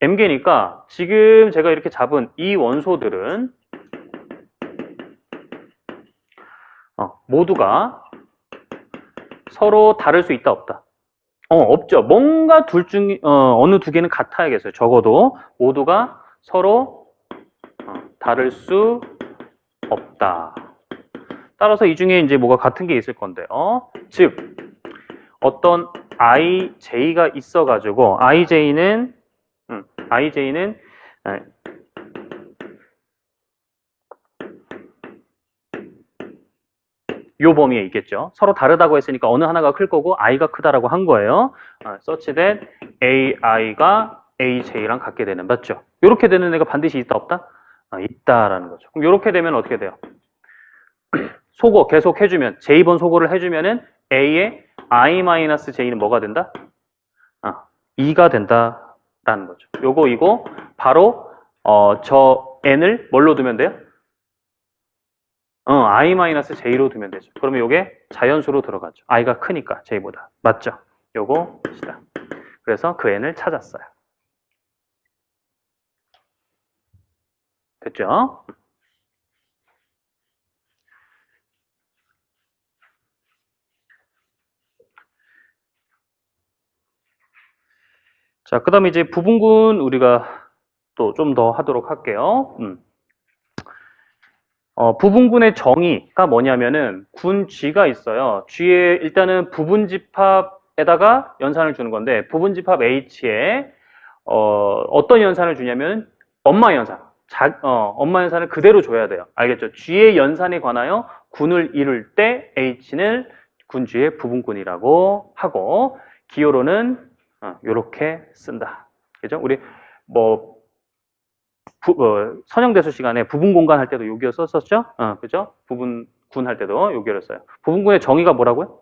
A: M개니까 지금 제가 이렇게 잡은 이 원소들은 모두가 서로 다를 수 있다 없다? 없죠. 뭔가 둘 중 어느 두 개는 같아야겠어요. 적어도 모두가 서로 다를 수 없다. 따라서 이 중에 이제 뭐가 같은 게 있을 건데요. 즉 어떤 IJ가 있어가지고 IJ는 요 범위에 있겠죠. 서로 다르다고 했으니까 어느 하나가 클 거고 I가 크다라고 한 거예요. such that AI가 AJ랑 같게 되는, 맞죠? 이렇게 되는 애가 반드시 있다 없다? 있다라는 거죠. 그럼 이렇게 되면 어떻게 돼요? 소거 계속 해주면 J번 소거를 해주면은 A의 I-J는 뭐가 된다? 2가 된다라는 라는 거죠. 요거 이거 바로 저 n을 뭘로 두면 돼요? i-j로 두면 되죠. 그러면 요게 자연수로 들어가죠. i가 크니까 j보다. 맞죠? 요거 시다. 그래서 그 n을 찾았어요. 됐죠? 자, 그 다음에 이제 부분군 우리가 또 좀 더 하도록 할게요. 부분군의 정의가 뭐냐면은 군 G가 있어요. G에 일단은 부분집합에다가 연산을 주는 건데 부분집합 H에 어떤 연산을 주냐면 엄마 연산. 엄마 연산을 그대로 줘야 돼요. 알겠죠? G의 연산에 관하여 군을 이룰 때 H는 군 G의 부분군이라고 하고 기호로는 이렇게 쓴다. 그죠? 우리 뭐 선형대수 시간에 부분공간 할 때도 요기어 썼었죠? 그죠? 부분군 할 때도 요기어를 써요. 부분군의 정의가 뭐라고요?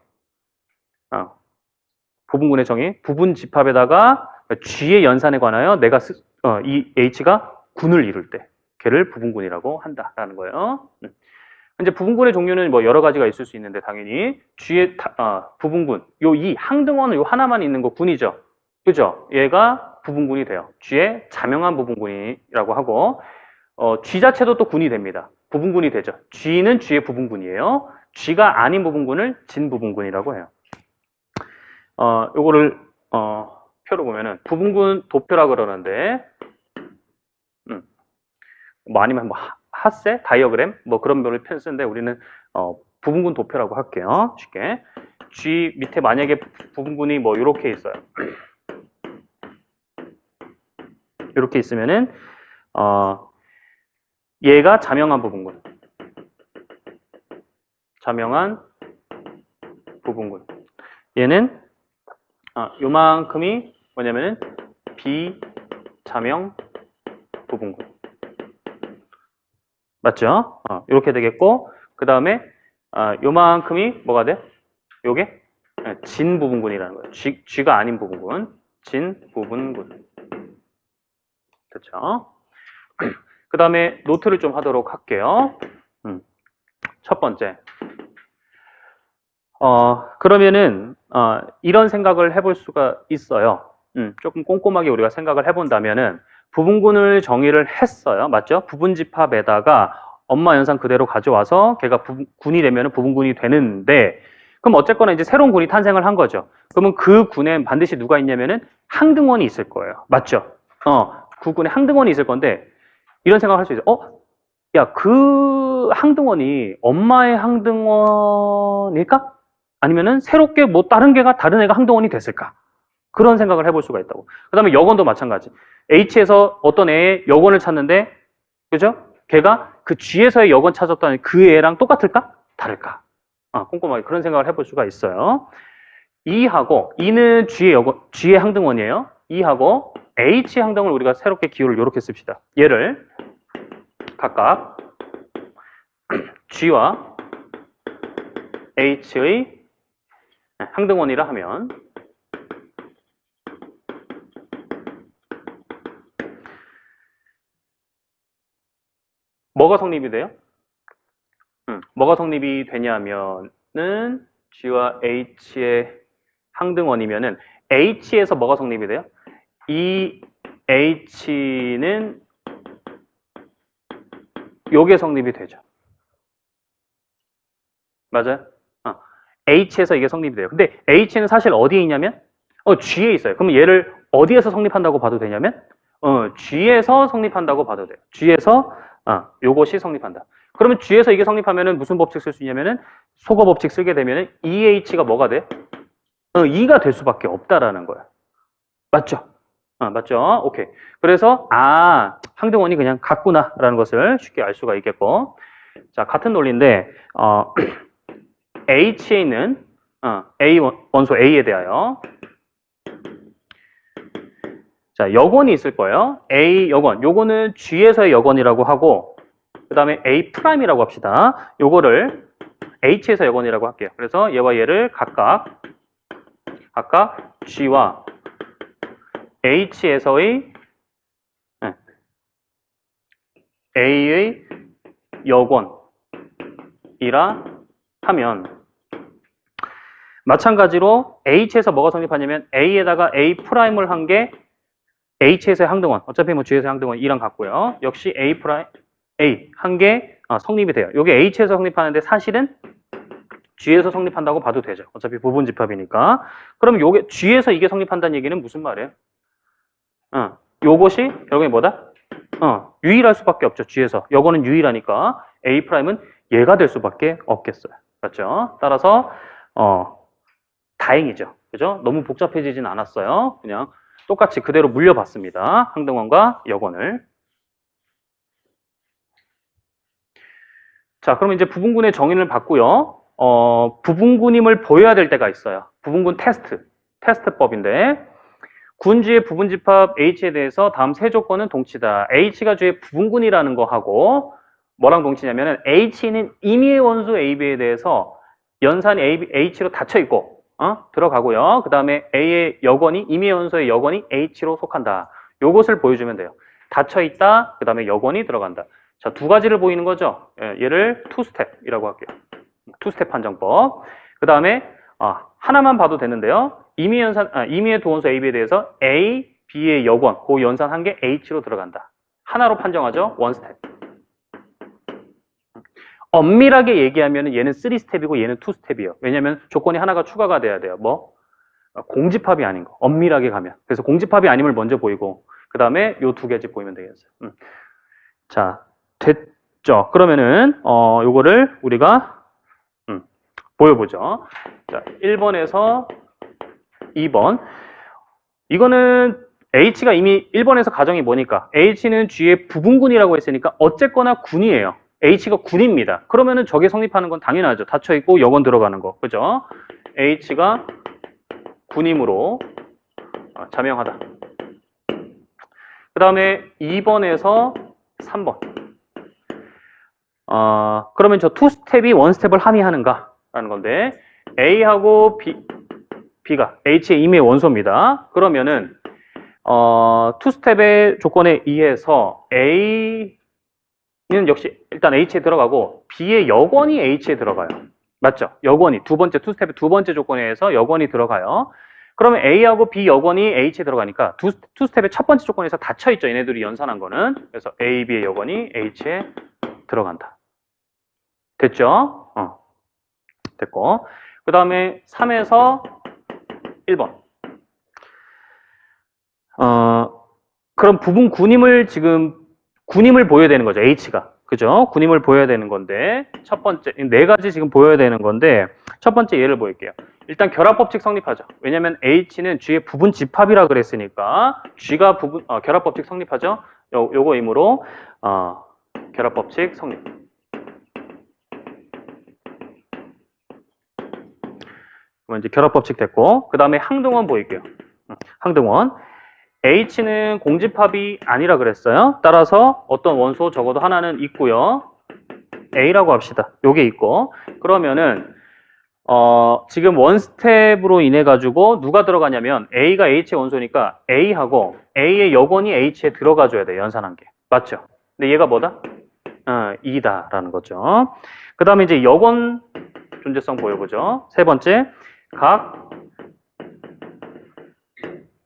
A: 부분군의 정의. 부분집합에다가 G의 연산에 관하여 이 H가 군을 이룰 때 걔를 부분군이라고 한다라는 거예요. 이제 부분군의 종류는 뭐 여러 가지가 있을 수 있는데 당연히 G의 부분군 요 이 항등원은 요 하나만 있는 거 군이죠. 그죠? 얘가 부분군이 돼요. G의 자명한 부분군이라고 하고 G 자체도 또 군이 됩니다. 부분군이 되죠. G는 G의 부분군이에요. G가 아닌 부분군을 진부분군이라고 해요. 요거를 표로 보면은 부분군 도표라 그러는데 뭐 아니면 뭐 핫세, 다이어그램 뭐 그런 별을 쓰는데 우리는 부분군 도표라고 할게요. 쉽게 G 밑에 만약에 부분군이 뭐 이렇게 있어요. 이렇게 있으면은 얘가 자명한 부분군. 자명한 부분군. 얘는 요만큼이 뭐냐면은 비자명 부분군. 맞죠? 이렇게 되겠고 그 다음에 요만큼이 뭐가 돼? 요게 진 부분군이라는 거예요. G가 아닌 부분군. 진 부분군. 됐죠? 그 다음에 노트를 좀 하도록 할게요. 첫 번째. 그러면은 이런 생각을 해볼 수가 있어요. 조금 꼼꼼하게 우리가 생각을 해본다면은 부분군을 정의를 했어요. 맞죠? 부분집합에다가 엄마 연산 그대로 가져와서 걔가 군이 되면은 부분군이 되는데 그럼 어쨌거나 이제 새로운 군이 탄생을 한 거죠. 그러면 그 군에 반드시 누가 있냐면은 항등원이 있을 거예요. 맞죠? 그 군에 항등원이 있을 건데 이런 생각을 할 수 있어요. 야, 그 항등원이 엄마의 항등원일까? 아니면은 새롭게 뭐 다른 애가 항등원이 됐을까? 그런 생각을 해볼 수가 있다고. 그 다음에 여건도 마찬가지. H에서 어떤 애의 여건을 찾는데, 그죠? 걔가 그 G에서의 여건 찾았다는 그 애랑 똑같을까? 다를까? 꼼꼼하게 그런 생각을 해볼 수가 있어요. E는 G의 항등원이에요. E하고 H의 항등원을 우리가 새롭게 기호를 이렇게 씁시다. 얘를 각각 G와 H의 항등원이라 하면 뭐가 성립이 돼요? 뭐가 성립이 되냐면은 G와 H의 항등원이면은 H에서 뭐가 성립이 돼요? 이 H는 요게 성립이 되죠. 맞아요? H에서 이게 성립이 돼요. 근데 H는 사실 어디에 있냐면 G에 있어요. 그럼 얘를 어디에서 성립한다고 봐도 되냐면 G에서 성립한다고 봐도 돼요. G에서 요것이 성립한다. 그러면 G에서 이게 성립하면은 무슨 법칙 쓸 수 있냐면은 소거 법칙 쓰게 되면은 EH가 뭐가 돼? 2가 될 수밖에 없다라는 거야. 맞죠? 맞죠? 오케이. 그래서 항등원이 그냥 같구나라는 것을 쉽게 알 수가 있겠고, 자 같은 논리인데 H에 있는 A 원소 A에 대하여 자 여건이 있을 거예요. A 여건, 요거는 G에서의 여건이라고 하고 그 다음에 A'이라고 합시다. 요거를 H에서 여건이라고 할게요. 그래서 얘와 얘를 각각 G와 H에서의 A의 여권이라 하면 마찬가지로 H에서 뭐가 성립하냐면 A에다가 A 프라임을 한 게 H에서의 항등원, 어차피 뭐 G에서의 항등원 2랑 같고요. 역시 A 프라임 A 한 게 성립이 돼요. 이게 H에서 성립하는데 사실은 G에서 성립한다고 봐도 되죠. 어차피 부분 집합이니까. 그럼 요게 G에서 이게 성립한다는 얘기는 무슨 말이에요? 요것이 결국에 뭐다? 유일할 수밖에 없죠. G에서. 요거는 유일하니까 A 프라임은 얘가 될 수밖에 없겠어요. 맞죠? 따라서 다행이죠. 그죠? 너무 복잡해지진 않았어요. 그냥 똑같이 그대로 물려봤습니다. 항등원과 여건을. 자, 그럼 이제 부분군의 정의를 봤고요. 부분군임을 보여야 될 때가 있어요. 부분군 테스트법인데 군주의 부분집합 H에 대해서 다음 세 조건은 동치다. H가 주의 부분군이라는 거 하고 뭐랑 동치냐면은 H는 임의의 원소 AB에 대해서 연산이 H로 닫혀 있고 들어가고요. 그 다음에 A의 여건이 임의의 원소의 여건이 H로 속한다. 요것을 보여주면 돼요. 닫혀 있다. 그 다음에 여건이 들어간다. 자, 두 가지를 보이는 거죠. 얘를 투스텝이라고 할게요. 투스텝 판정법. 그 다음에 하나만 봐도 되는데요. 임의의 도원소 AB에 대해서 A, B의 여건, 그 연산 한 개 H로 들어간다. 하나로 판정하죠. 원스텝. 엄밀하게 얘기하면 얘는 3스텝이고 얘는 2스텝이에요. 왜냐하면 조건이 하나가 추가가 돼야 돼요. 뭐? 공집합이 아닌 거. 엄밀하게 가면. 그래서 공집합이 아님을 먼저 보이고 그 다음에 요 두 개씩 보이면 되겠어요. 자, 됐죠. 그러면은 요거를 우리가 보여보죠. 자, 1번에서 2번. 이거는 H가 이미 1번에서 가정이 뭐니까 H는 G의 부분군이라고 했으니까 어쨌거나 군이에요. H가 군입니다. 그러면은 저게 성립하는 건 당연하죠. 닫혀있고 여건 들어가는 거. 그죠? H가 군임으로 자명하다. 그 다음에 2번에서 3번. 그러면 저 투스텝이 원스텝을 함의하는가? 라는 건데 A하고 B가 H의 임의 원소입니다. 그러면은 투스텝의 조건에 의해서 A는 역시 일단 H에 들어가고 B의 여건이 H에 들어가요. 맞죠? 여건이 두 번째 투스텝의 두 번째 조건에 의해서 여건이 들어가요. 그러면 A하고 B 여건이 H에 들어가니까 투스텝의 첫 번째 조건에서 닫혀있죠. 얘네들이 연산한 거는. 그래서 A, B의 여건이 H에 들어간다. 됐죠? 됐고. 그 다음에 3에서 1번. 그럼 부분 군임을 보여야 되는 거죠. H가. 그죠? 군임을 보여야 되는 건데, 첫 번째, 네 가지 지금 보여야 되는 건데, 첫 번째 예를 보일게요. 일단 결합법칙 성립하죠. 왜냐면 H는 G의 부분 집합이라 그랬으니까, G가 결합법칙 성립하죠? 요거 임으로, 결합법칙 성립. 그럼 이제 결합법칙 됐고, 그 다음에 항등원 보일게요. 항등원. H는 공집합이 아니라 그랬어요. 따라서 어떤 원소 적어도 하나는 있고요. A라고 합시다. 요게 있고. 그러면은 지금 원스텝으로 인해 가지고 누가 들어가냐면 A가 H의 원소니까 A하고 A의 여건이 H에 들어가줘야 돼요. 연산한 게. 맞죠? 근데 얘가 뭐다? 2다라는 거죠. 그 다음에 이제 여건 존재성 보여보죠. 세 번째. 각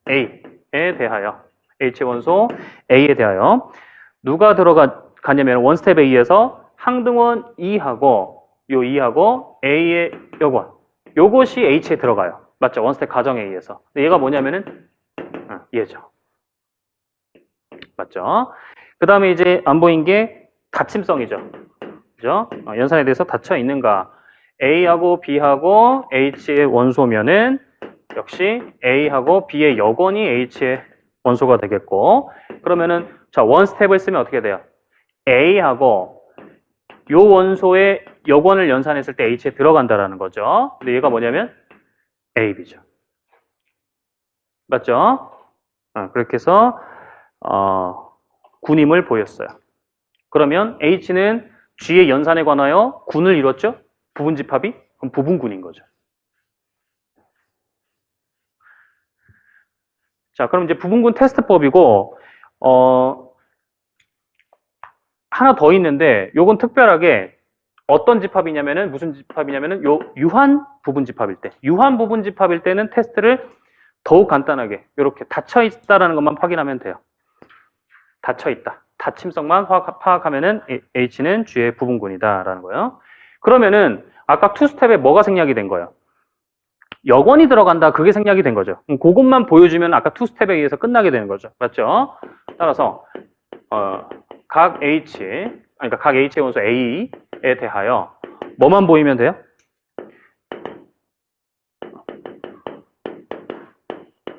A: A에 대하여 H의 원소 A에 대하여 누가 들어가냐면 원스텝 A에서 항등원 2하고 요 2하고 A의 여건 요것이 H에 들어가요. 맞죠? 원스텝 가정에 의해서. 근데 얘가 뭐냐면은 얘죠. 맞죠? 그 다음에 이제 안 보인 게 닫힘성이죠. 그죠? 연산에 대해서 닫혀 있는가? A하고 B하고 H의 원소면은 역시 A하고 B의 여건이 H의 원소가 되겠고, 그러면은 자 원스텝을 쓰면 어떻게 돼요? A하고 요 원소의 여건을 연산했을 때 H에 들어간다라는 거죠. 근데 얘가 뭐냐면 AB죠. 맞죠? 그렇게 해서 군임을 보였어요. 그러면 H는 G의 연산에 관하여 군을 이뤘죠? 부분집합이? 그럼 부분군인 거죠. 자, 그럼 이제 부분군 테스트법이고, 하나 더 있는데, 요건 특별하게 어떤 집합이냐면은, 무슨 집합이냐면은, 요 유한 부분 집합일 때. 유한 부분 집합일 때는 테스트를 더욱 간단하게, 이렇게 닫혀있다라는 것만 확인하면 돼요. 닫혀있다. 닫힘성만 파악하면은 H는 G의 부분군이다라는 거예요. 그러면은, 아까 투스텝에 뭐가 생략이 된 거예요? 여건이 들어간다. 그게 생략이 된 거죠. 그것만 보여주면 아까 투스텝에 의해서 끝나게 되는 거죠. 맞죠? 따라서 각 H, 그러니까 각 H의 원소 A에 대하여 뭐만 보이면 돼요?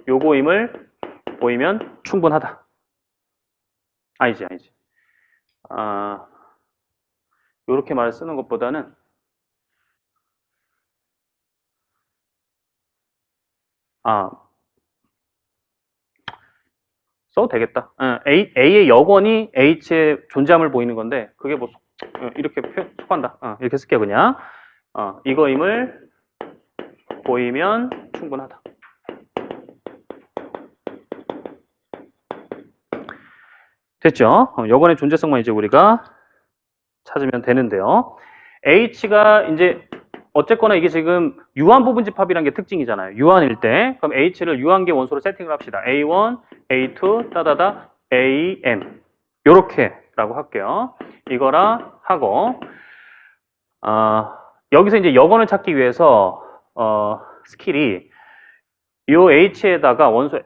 A: 요거임을 보이면 충분하다. 아니지. 요렇게 말을 쓰는 것보다는 써도 되겠다. A의 여건이 H의 존재함을 보이는 건데, 그게 뭐, 이렇게 속한다. 이렇게 쓸게요, 그냥. 이거임을 보이면 충분하다. 됐죠? 여건의 존재성만 이제 우리가 찾으면 되는데요. H가 이제, 어쨌거나 이게 지금 유한 부분 집합이라는 게 특징이잖아요. 유한일 때. 그럼 H를 유한계 원소로 세팅을 합시다. A1, A2, 따다다, AM. 요렇게라고 할게요. 이거라 하고, 여기서 이제 여건을 찾기 위해서, 스킬이 요 H에다가 원소,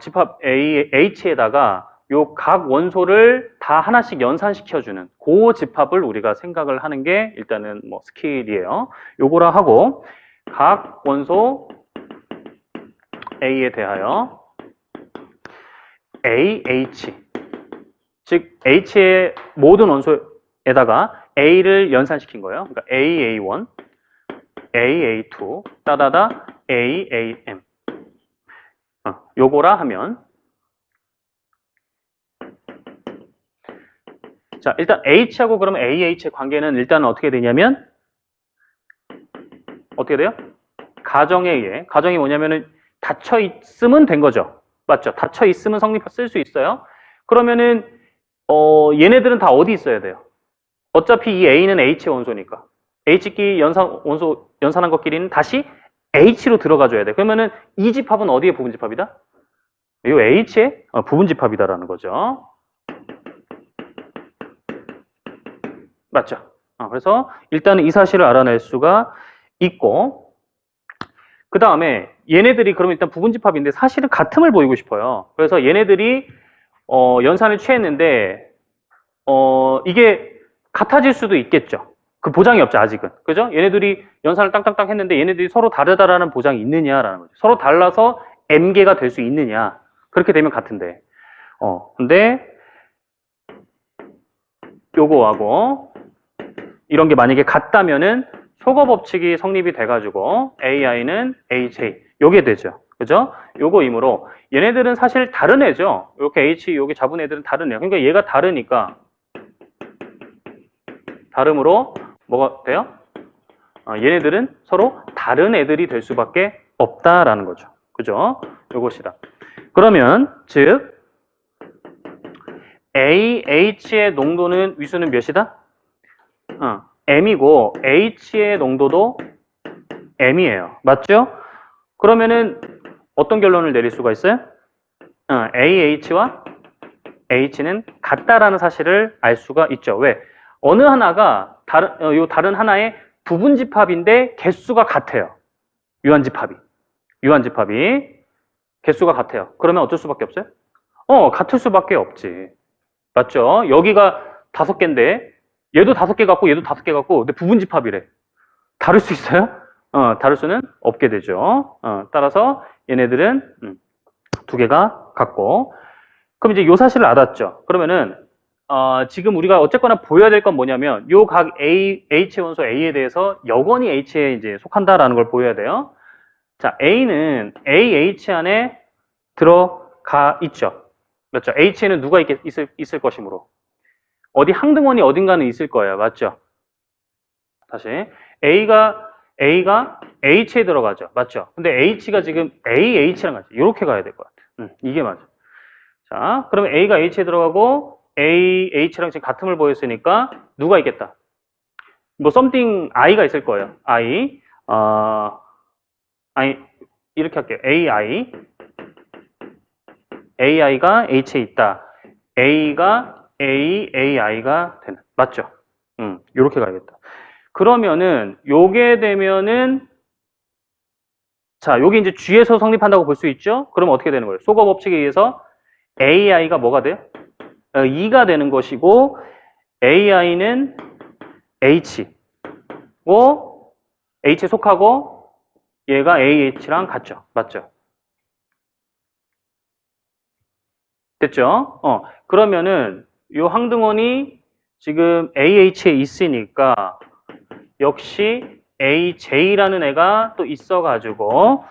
A: 집합 H에다가 요 각 원소를 다 하나씩 연산시켜주는 그 집합을 우리가 생각을 하는 게 일단은 뭐 스킬이에요. 요거라 하고 각 원소 A에 대하여 AH, 즉 H의 모든 원소에다가 A를 연산시킨 거예요. 그러니까 AA1, AA2, 따다다 AAM. 요거라 하면 자, 일단 H하고 그러면 AH의 관계는 일단은 어떻게 되냐면 어떻게 돼요? 가정에 의해. 가정이 뭐냐면은 닫혀 있으면 된 거죠. 맞죠? 닫혀 있으면 쓸 수 있어요. 그러면은 얘네들은 다 어디 있어야 돼요? 어차피 이 A는 H의 원소니까. H끼리 연산한 것끼리는 다시 H로 들어가 줘야 돼. 그러면은 이 집합은 어디의 부분 집합이다? 이 H의 부분 집합이다라는 거죠. 맞죠? 그래서 일단은 이 사실을 알아낼 수가 있고, 그 다음에 얘네들이 그러면 일단 부분 집합인데 사실은 같음을 보이고 싶어요. 그래서 얘네들이 연산을 취했는데 이게 같아질 수도 있겠죠. 그 보장이 없죠, 아직은. 그죠? 얘네들이 연산을 땅땅땅 했는데 얘네들이 서로 다르다라는 보장이 있느냐라는 거죠. 서로 달라서 M개가 될 수 있느냐. 그렇게 되면 같은데. 근데 요거하고 이런 게 만약에 같다면은 소거 법칙이 성립이 돼가지고 AI는 HA 요게 되죠. 그죠? 요거이므로 얘네들은 사실 다른 애죠. 이렇게 H 요게 잡은 애들은 다른 애. 그러니까 얘가 다르니까 다름으로 뭐가 돼요? 얘네들은 서로 다른 애들이 될 수밖에 없다라는 거죠. 그죠? 요것이다. 그러면 즉 AH의 농도는 위수는 몇이다? M이고 H의 농도도 M이에요. 맞죠? 그러면은 어떤 결론을 내릴 수가 있어요? AH와 H는 같다라는 사실을 알 수가 있죠. 왜? 어느 하나가 다른 하나의 부분 집합인데 개수가 같아요. 유한 집합이 개수가 같아요. 그러면 어쩔 수밖에 없어요? 같을 수밖에 없지. 맞죠? 여기가 5개인데 얘도 5개 같고 얘도 5개 같고 근데 부분 집합이래. 다를 수 있어요? 다를 수는 없게 되죠. 따라서 얘네들은 2개가 같고 그럼 이제 요 사실을 알았죠. 그러면은 지금 우리가 어쨌거나 보여야 될 건 뭐냐면 요 각 H 원소 A에 대해서 여건이 H에 이제 속한다라는 걸 보여야 돼요. 자, A는 AH 안에 들어가 있죠. 그렇죠? H에는 누가 있을 것이므로 어디 항등원이 어딘가는 있을 거예요. 맞죠? 다시 A가 H에 들어가죠. 맞죠? 근데 H가 지금 AH랑 같이 이렇게 가야 될 것 같아요. 이게 맞아. 자, 그러면 A가 H에 들어가고 A, H랑 지금 같음을 보였으니까 누가 있겠다? 뭐 something I가 있을 거예요. I, 아니 이렇게 할게요. AI가 H에 있다. A가 AI가 되는. 맞죠? 요렇게 가야겠다. 그러면은 요게 되면은 자, 요게 이제 G에서 성립한다고 볼 수 있죠? 그러면 어떻게 되는 거예요? 소거 법칙에 의해서 AI가 뭐가 돼요? 2가 되는 것이고 AI는 H고 H에 속하고 얘가 AH랑 같죠? 맞죠? 됐죠? 그러면은 요 항등원이 지금 AH에 있으니까 역시 AJ라는 애가 또 있어가지고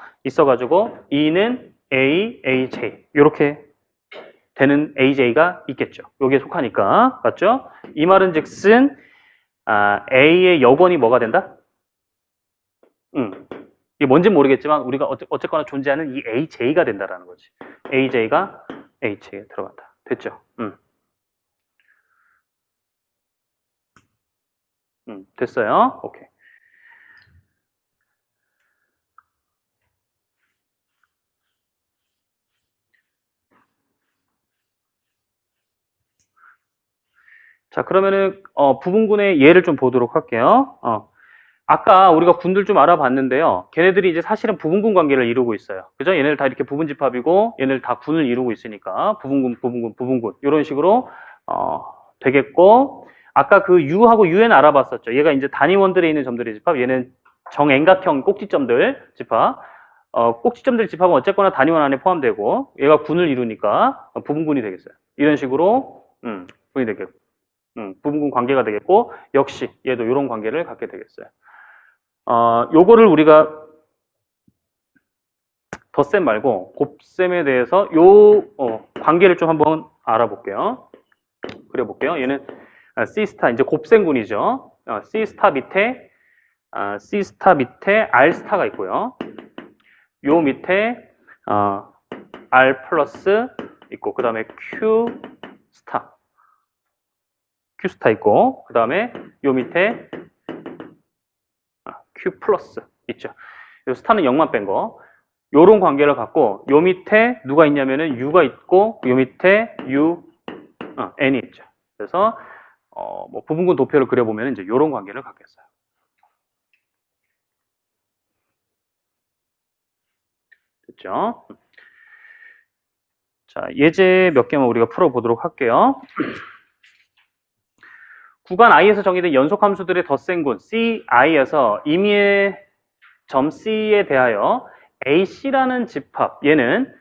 A: E는 AJ 요렇게 되는 AJ가 있겠죠. 여기에 속하니까 맞죠? 이 말은 즉슨 A의 여건이 뭐가 된다? 이게 뭔지 모르겠지만 우리가 어쨌거나 존재하는 이 AJ가 된다라는 거지. AJ가 H에 들어간다. 됐죠? 됐어요. 오케이. 자, 그러면은 부분군의 예를 좀 보도록 할게요. 아까 우리가 군들 좀 알아봤는데요. 걔네들이 이제 사실은 부분군 관계를 이루고 있어요. 그죠? 얘네들 다 이렇게 부분집합이고 얘네들 다 군을 이루고 있으니까 부분군 이런 식으로 되겠고 아까 그 U하고 UN 알아봤었죠. 얘가 이제 단위원들에 있는 점들의 집합, 얘는 정앵각형 꼭지점들 집합. 꼭지점들 집합은 어쨌거나 단위원 안에 포함되고 얘가 군을 이루니까 부분군이 되겠어요. 이런 식으로 군이 되겠고 부분군 관계가 되겠고 역시 얘도 이런 관계를 갖게 되겠어요. 요거를 우리가 덧셈 말고 곱셈에 대해서 요 관계를 좀 한번 알아볼게요. 그려볼게요. 얘는 C 스타 이제 곱셈군이죠. C 스타 밑에 R 스타가 있고요. 요 밑에 R 플러스 있고 그 다음에 Q 스타 있고 그 다음에 요 밑에 Q 플러스 있죠. 요 스타는 0만 뺀 거. 요런 관계를 갖고 요 밑에 누가 있냐면은 U가 있고 요 밑에 N이 있죠. 그래서 뭐 부분군 도표를 그려보면 이제 요런 관계를 갖겠어요. 됐죠? 자, 예제 몇 개만 우리가 풀어보도록 할게요. 구간 I에서 정의된 연속 함수들의 덧셈군 CI에서 임의의 점 C에 대하여 AC라는 집합 얘는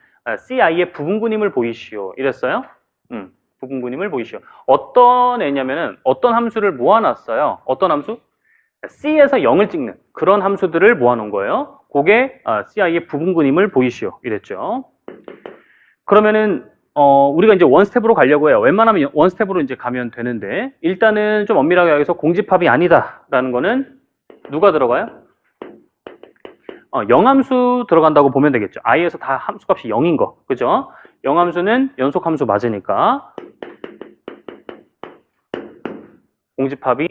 A: CI의 부분군임을 보이시오. 이랬어요? 부분군임을 보이시오. 어떤 애냐면은 어떤 함수를 모아놨어요. 어떤 함수? C에서 0을 찍는 그런 함수들을 모아놓은 거예요. 그게 CI의 부분군임을 보이시오. 이랬죠. 그러면은 우리가 이제 원스텝으로 가려고 해요. 웬만하면 원스텝으로 이제 가면 되는데 일단은 좀 엄밀하게 여기서 공집합이 아니다라는 거는 누가 들어가요? 영함수 들어간다고 보면 되겠죠. I에서 다 함수값이 0인 거. 그죠? 영함수는 연속함수 맞으니까 공집합이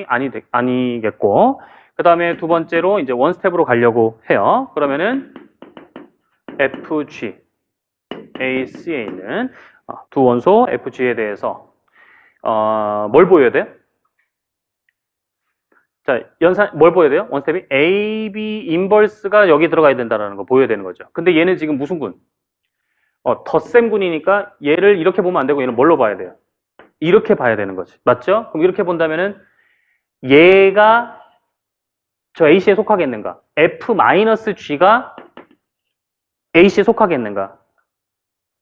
A: 아니겠고 그 다음에 두 번째로 이제 원스텝으로 가려고 해요. 그러면은 FG, AC에 있는 두 원소 FG에 대해서 뭘 보여야 돼요? 자, 뭘 보여야 돼요? 원스텝이 AB 인버스가 여기 들어가야 된다는 거 보여야 되는 거죠. 근데 얘는 지금 무슨 군? 덧셈군이니까 얘를 이렇게 보면 안 되고 얘는 뭘로 봐야 돼요? 이렇게 봐야 되는 거지. 맞죠? 그럼 이렇게 본다면은 얘가 저 AC에 속하겠는가? F-G가 AC에 속하겠는가?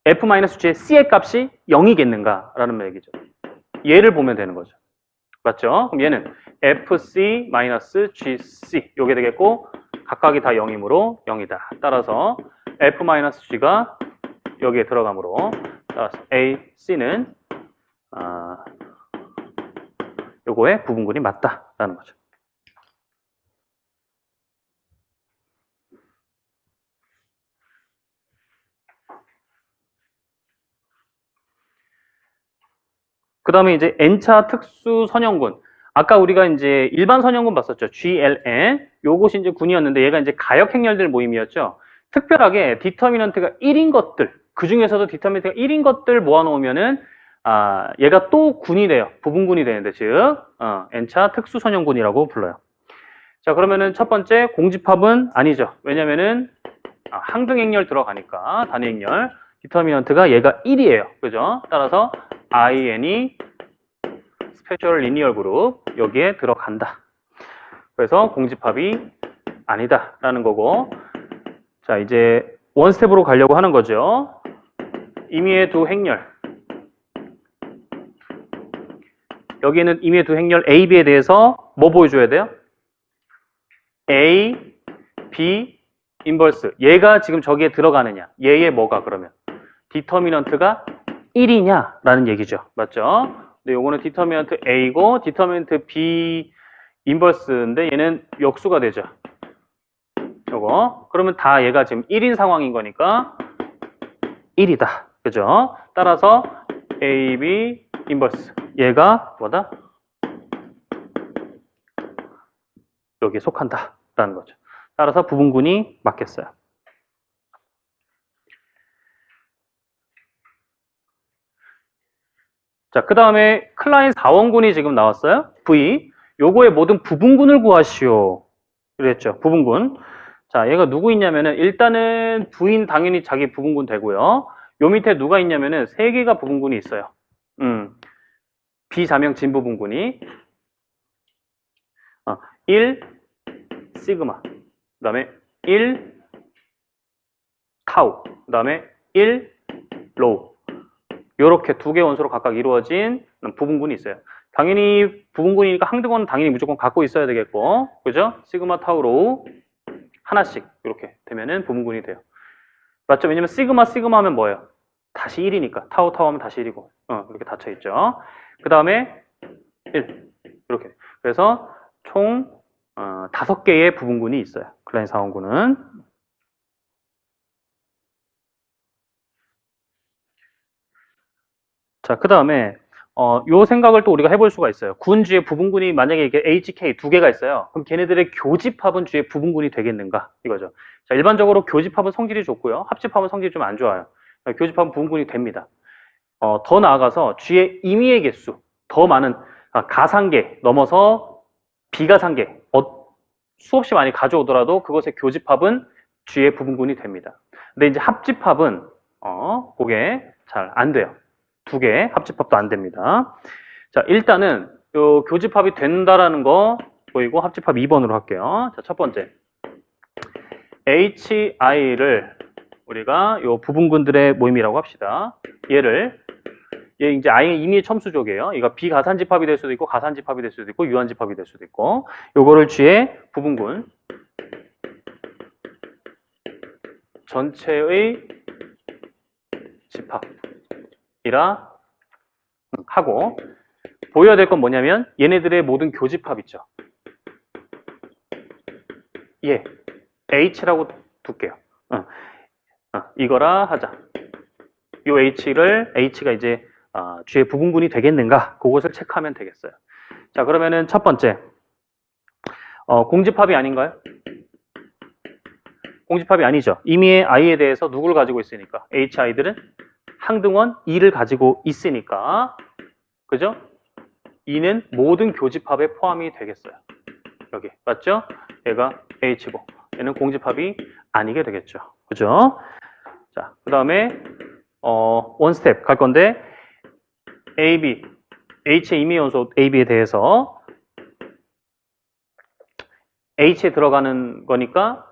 A: F-G의 C의 값이 0이겠는가? 라는 얘기죠. 얘를 보면 되는 거죠. 맞죠? 그럼 얘는 FC-GC 요게 되겠고 각각이 다 0이므로 0이다. 따라서 F-G가 여기에 들어가므로 따라서 AC는 요거의 부분군이 맞다라는 거죠. 그 다음에 이제 N차 특수 선형군. 아까 우리가 이제 일반 선형군 봤었죠. GLN. 요것이 이제 군이었는데 얘가 이제 가역 행렬들 모임이었죠. 특별하게 디터미넌트가 1인 것들, 그 중에서도 디터미넌트가 1인 것들 모아놓으면은 얘가 또 군이 돼요. 부분군이 되는데, 즉 N차 특수 선형군이라고 불러요. 자, 그러면은 첫 번째 공집합은 아니죠. 왜냐면은 항등 행렬 들어가니까 단위 행렬. 디터미넌트가 얘가 1이에요. 그죠? 따라서 IN이 스페셜 리니얼 그룹 여기에 들어간다. 그래서 공집합이 아니다라는 거고. 자, 이제 원 스텝으로 가려고 하는 거죠. 임의의 두 행렬. 여기에는 임의의 두 행렬 A, B에 대해서 뭐 보여줘야 돼요? A, B, 인버스. 얘가 지금 저기에 들어가느냐? 얘의 뭐가 그러면? 디터미넌트가 1이냐라는 얘기죠. 맞죠? 근데 요거는 디터미넌트 A고 디터미넌트 B 인버스인데 얘는 역수가 되죠. 요거. 그러면 다 얘가 지금 1인 상황인 거니까 1이다. 그죠? 따라서 A, B 인버스. 얘가 뭐다? 여기에 속한다라는 거죠. 따라서 부분군이 맞겠어요. 자, 그 다음에 클라인 4원군이 지금 나왔어요. V. 요거의 모든 부분군을 구하시오. 그랬죠. 부분군. 자, 얘가 누구 있냐면은 일단은 V인 당연히 자기 부분군 되고요. 요 밑에 누가 있냐면은 3개가 부분군이 있어요. 비자명 진부분군이 1 시그마, 그 다음에 1 타우, 그 다음에 1 로우. 요렇게 2개 원소로 각각 이루어진 부분군이 있어요. 당연히 부분군이니까 항등원은 당연히 무조건 갖고 있어야 되겠고, 그죠? 시그마, 타우, 로우 하나씩 이렇게 되면은 부분군이 돼요. 맞죠? 왜냐면 시그마 하면 뭐예요? 다시 1이니까. 타우 하면 다시 1이고. 이렇게 닫혀 있죠. 그 다음에 1 이렇게. 그래서 총 5개의 부분군이 있어요. 클라인 4원군은. 자, 그 다음에 요 생각을 또 우리가 해볼 수가 있어요. 군 주에 부분군이 만약에 이렇게 HK 2개가 있어요. 그럼 걔네들의 교집합은 주에 부분군이 되겠는가? 이거죠. 자, 일반적으로 교집합은 성질이 좋고요. 합집합은 성질이 좀 안 좋아요. 교집합은 부분군이 됩니다. 더 나아가서 주의 임의의 개수, 더 많은 가상계 넘어서 비가상계 수없이 많이 가져오더라도 그것의 교집합은 주의 부분군이 됩니다. 근데 이제 합집합은 그게 잘 안 돼요. 2개 합집합도 안 됩니다. 자, 일단은 요 교집합이 된다라는 거 보이고 합집합 2번으로 할게요. 자, 첫 번째 HI를 우리가 요 부분군들의 모임이라고 합시다. 얘 이제 I의 임의의 첨수족이에요. 이거 비가산집합이 될 수도 있고 가산집합이 될 수도 있고 유한집합이 될 수도 있고 요거를 주의 부분군 전체의 집합이라 하고 보여야 될 건 뭐냐면 얘네들의 모든 교집합 있죠. 얘 H라고 둘게요. 이거라 하자. 요 H가 이제 주의 부분군이 되겠는가? 그것을 체크하면 되겠어요. 자, 그러면은 첫 번째 공집합이 아닌가요? 공집합이 아니죠. 임의의 I에 대해서 누구를 가지고 있으니까 HI들은 항등원 2를 가지고 있으니까 그죠? 2는 모든 교집합에 포함이 되겠어요. 여기 맞죠? 얘가 H고 얘는 공집합이 아니게 되겠죠. 그죠? 자, 그 다음에 원 스텝 갈 건데 AB, H의 임의 원소 AB에 대해서 H에 들어가는 거니까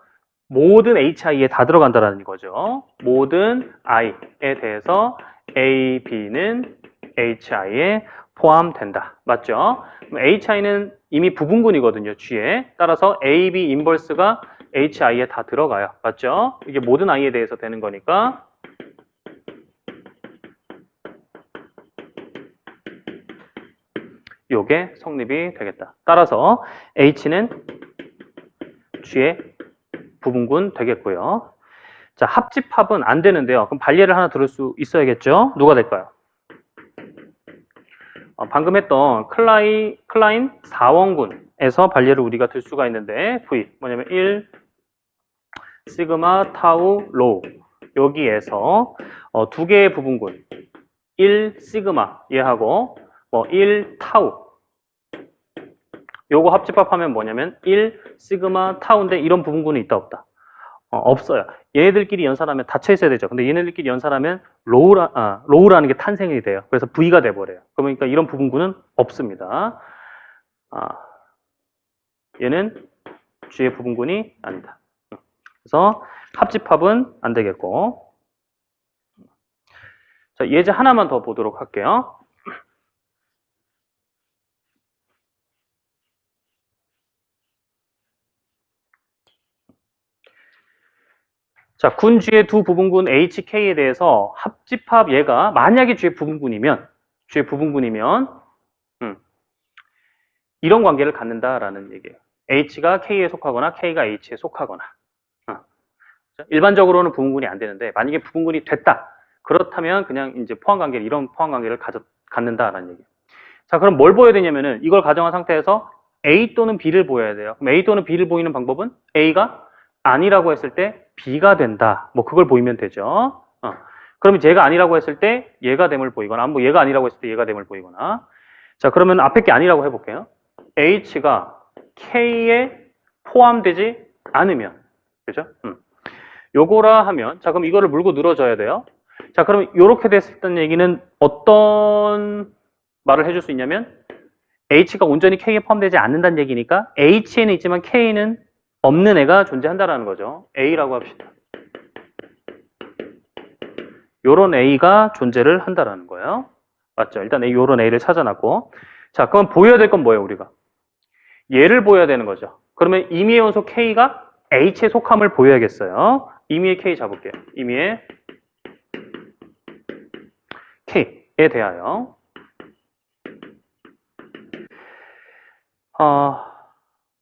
A: 모든 HI에 다 들어간다는 거죠. 모든 I에 대해서 A, B는 HI에 포함된다. 맞죠? HI는 이미 부분군이거든요. G에. 따라서 A, B 인버스가 HI에 다 들어가요. 맞죠? 이게 모든 I에 대해서 되는 거니까 요게 성립이 되겠다. 따라서 H는 G의 부분군 되겠고요. 자, 합집합은 안 되는데요. 그럼 반례를 하나 들을 수 있어야겠죠? 누가 될까요? 방금 했던 클라인 4원군에서 반례를 우리가 들 수가 있는데 V 뭐냐면 1 시그마 타우 로우 여기에서 두 개의 부분군 1 시그마 얘하고 뭐 1 타우 요거 합집합하면 뭐냐면 1 시그마 타우인데 이런 부분군이 있다 없다? 없어요. 얘네들끼리 연산하면 닫혀 있어야 되죠. 근데 얘네들끼리 연산하면 로우라는 게 탄생이 돼요. 그래서 V가 돼버려요. 그러니까 이런 부분군은 없습니다. 얘는 G의 부분군이 아니다. 그래서 합집합은 안 되겠고. 자, 예제 하나만 더 보도록 할게요. 자, 군 G의 두 부분군 HK에 대해서 합집합 얘가 만약에 G의 부분군이면 이런 관계를 갖는다라는 얘기예요. H가 K에 속하거나 K가 H에 속하거나. 일반적으로는 부분군이 안 되는데 만약에 부분군이 됐다. 그렇다면 그냥 이제 포함관계를 이런 포함관계를 갖는다라는 얘기예요. 자, 그럼 뭘 보여야 되냐면은 이걸 가정한 상태에서 A 또는 B를 보여야 돼요. 그럼 A 또는 B를 보이는 방법은 A가 아니라고 했을 때 B가 된다. 뭐 그걸 보이면 되죠. 그러면 얘가 아니라고 했을 때 얘가 됨을 보이거나 뭐 얘가 아니라고 했을 때 얘가 됨을 보이거나. 자, 그러면 앞에 게 아니라고 해볼게요. H가 K에 포함되지 않으면 그죠? 요거라 하면 자, 그럼 이거를 물고 늘어져야 돼요. 자, 그러면 요렇게 됐었던 얘기는 어떤 말을 해줄 수 있냐면 H가 온전히 K에 포함되지 않는다는 얘기니까 H에는 있지만 K는 없는 애가 존재한다라는 거죠. A라고 합시다. 요런 A가 존재를 한다라는 거예요. 맞죠? 일단 요런 A를 찾아놨고. 자, 그럼 보여야 될 건 뭐예요, 우리가? 얘를 보여야 되는 거죠. 그러면 임의의 원소 K가 H에 속함을 보여야겠어요. 임의의 K 잡을게요. 임의의 K에 대하여.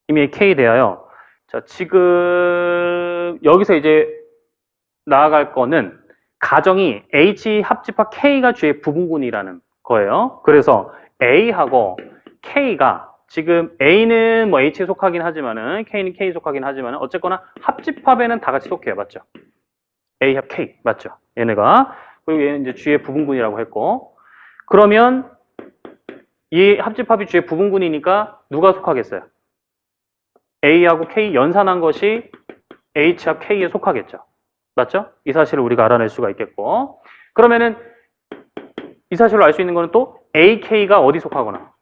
A: 임의의 K에 대하여. 자, 지금 여기서 이제 나아갈 거는 가정이 H 합집합 K가 G의 부분군이라는 거예요. 그래서 A하고 K가 지금 A는 뭐 H에 속하긴 하지만은 K는 K에 속하긴 하지만은 어쨌거나 합집합에는 다 같이 속해요. 맞죠? A 합 K. 맞죠? 얘네가. 그리고 얘는 이제 G의 부분군이라고 했고. 그러면 이 합집합이 G의 부분군이니까 누가 속하겠어요? A하고 K 연산한 것이 H 합 K에 속하겠죠. 맞죠? 이 사실을 우리가 알아낼 수가 있겠고. 그러면은 이 사실을 알 수 있는 거는 또 AK가 어디 속하거나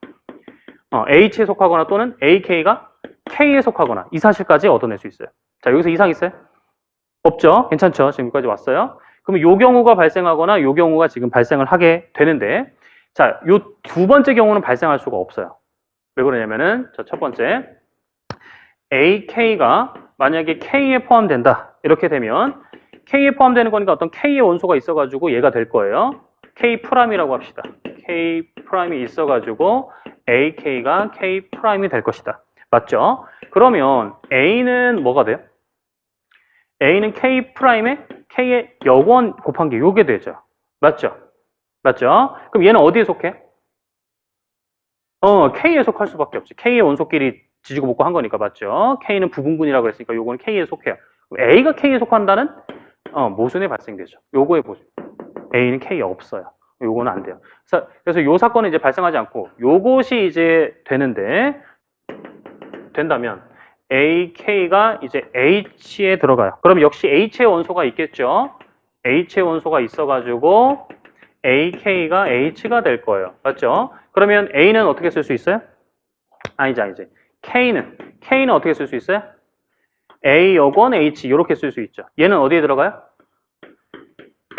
A: H에 속하거나 또는 AK가 K에 속하거나 이 사실까지 얻어낼 수 있어요. 자, 여기서 이상 있어요? 없죠? 괜찮죠? 지금까지 왔어요. 그러면 요 경우가 발생하거나 요 경우가 지금 발생을 하게 되는데 자, 요 두 번째 경우는 발생할 수가 없어요. 왜 그러냐면은 자, 첫 번째 AK가 만약에 K에 포함된다. 이렇게 되면 K에 포함되는 거니까 어떤 K의 원소가 있어가지고 얘가 될 거예요. K'이라고 합시다. K'이 있어가지고 AK가 K'이 될 것이다. 맞죠? 그러면 A는 뭐가 돼요? A는 K'에 K의 역원 곱한 게 요게 되죠. 맞죠? 맞죠? 그럼 얘는 어디에 속해? K에 속할 수밖에 없지. K의 원소끼리 지지고 볶고 한 거니까 맞죠? K는 부분군이라고 그랬으니까 요거는 K에 속해요. A가 K에 속한다는 모순이 발생되죠. 요거에 보세요. A는 K에 없어요. 요거는 안 돼요. 그래서 요 사건은 이제 발생하지 않고 요것이 이제 된다면 AK가 이제 H에 들어가요. 그럼 역시 H의 원소가 있겠죠? H의 원소가 있어가지고 AK가 H가 될 거예요. 맞죠? 그러면 A는 어떻게 쓸 수 있어요? 아니지. K는 어떻게 쓸 수 있어요? A 역원 H 이렇게 쓸 수 있죠. 얘는 어디에 들어가요?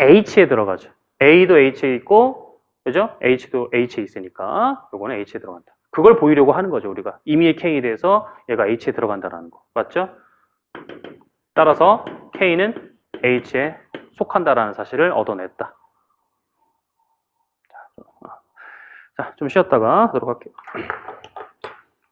A: H에 들어가죠. A도 H에 있고, 그죠? H도 H에 있으니까 요거는 H에 들어간다. 그걸 보이려고 하는 거죠, 우리가. 임의의 K에 대해서 얘가 H에 들어간다는 거. 맞죠? 따라서 K는 H에 속한다라는 사실을 얻어냈다. 자, 좀 쉬었다가 하도록 할게요.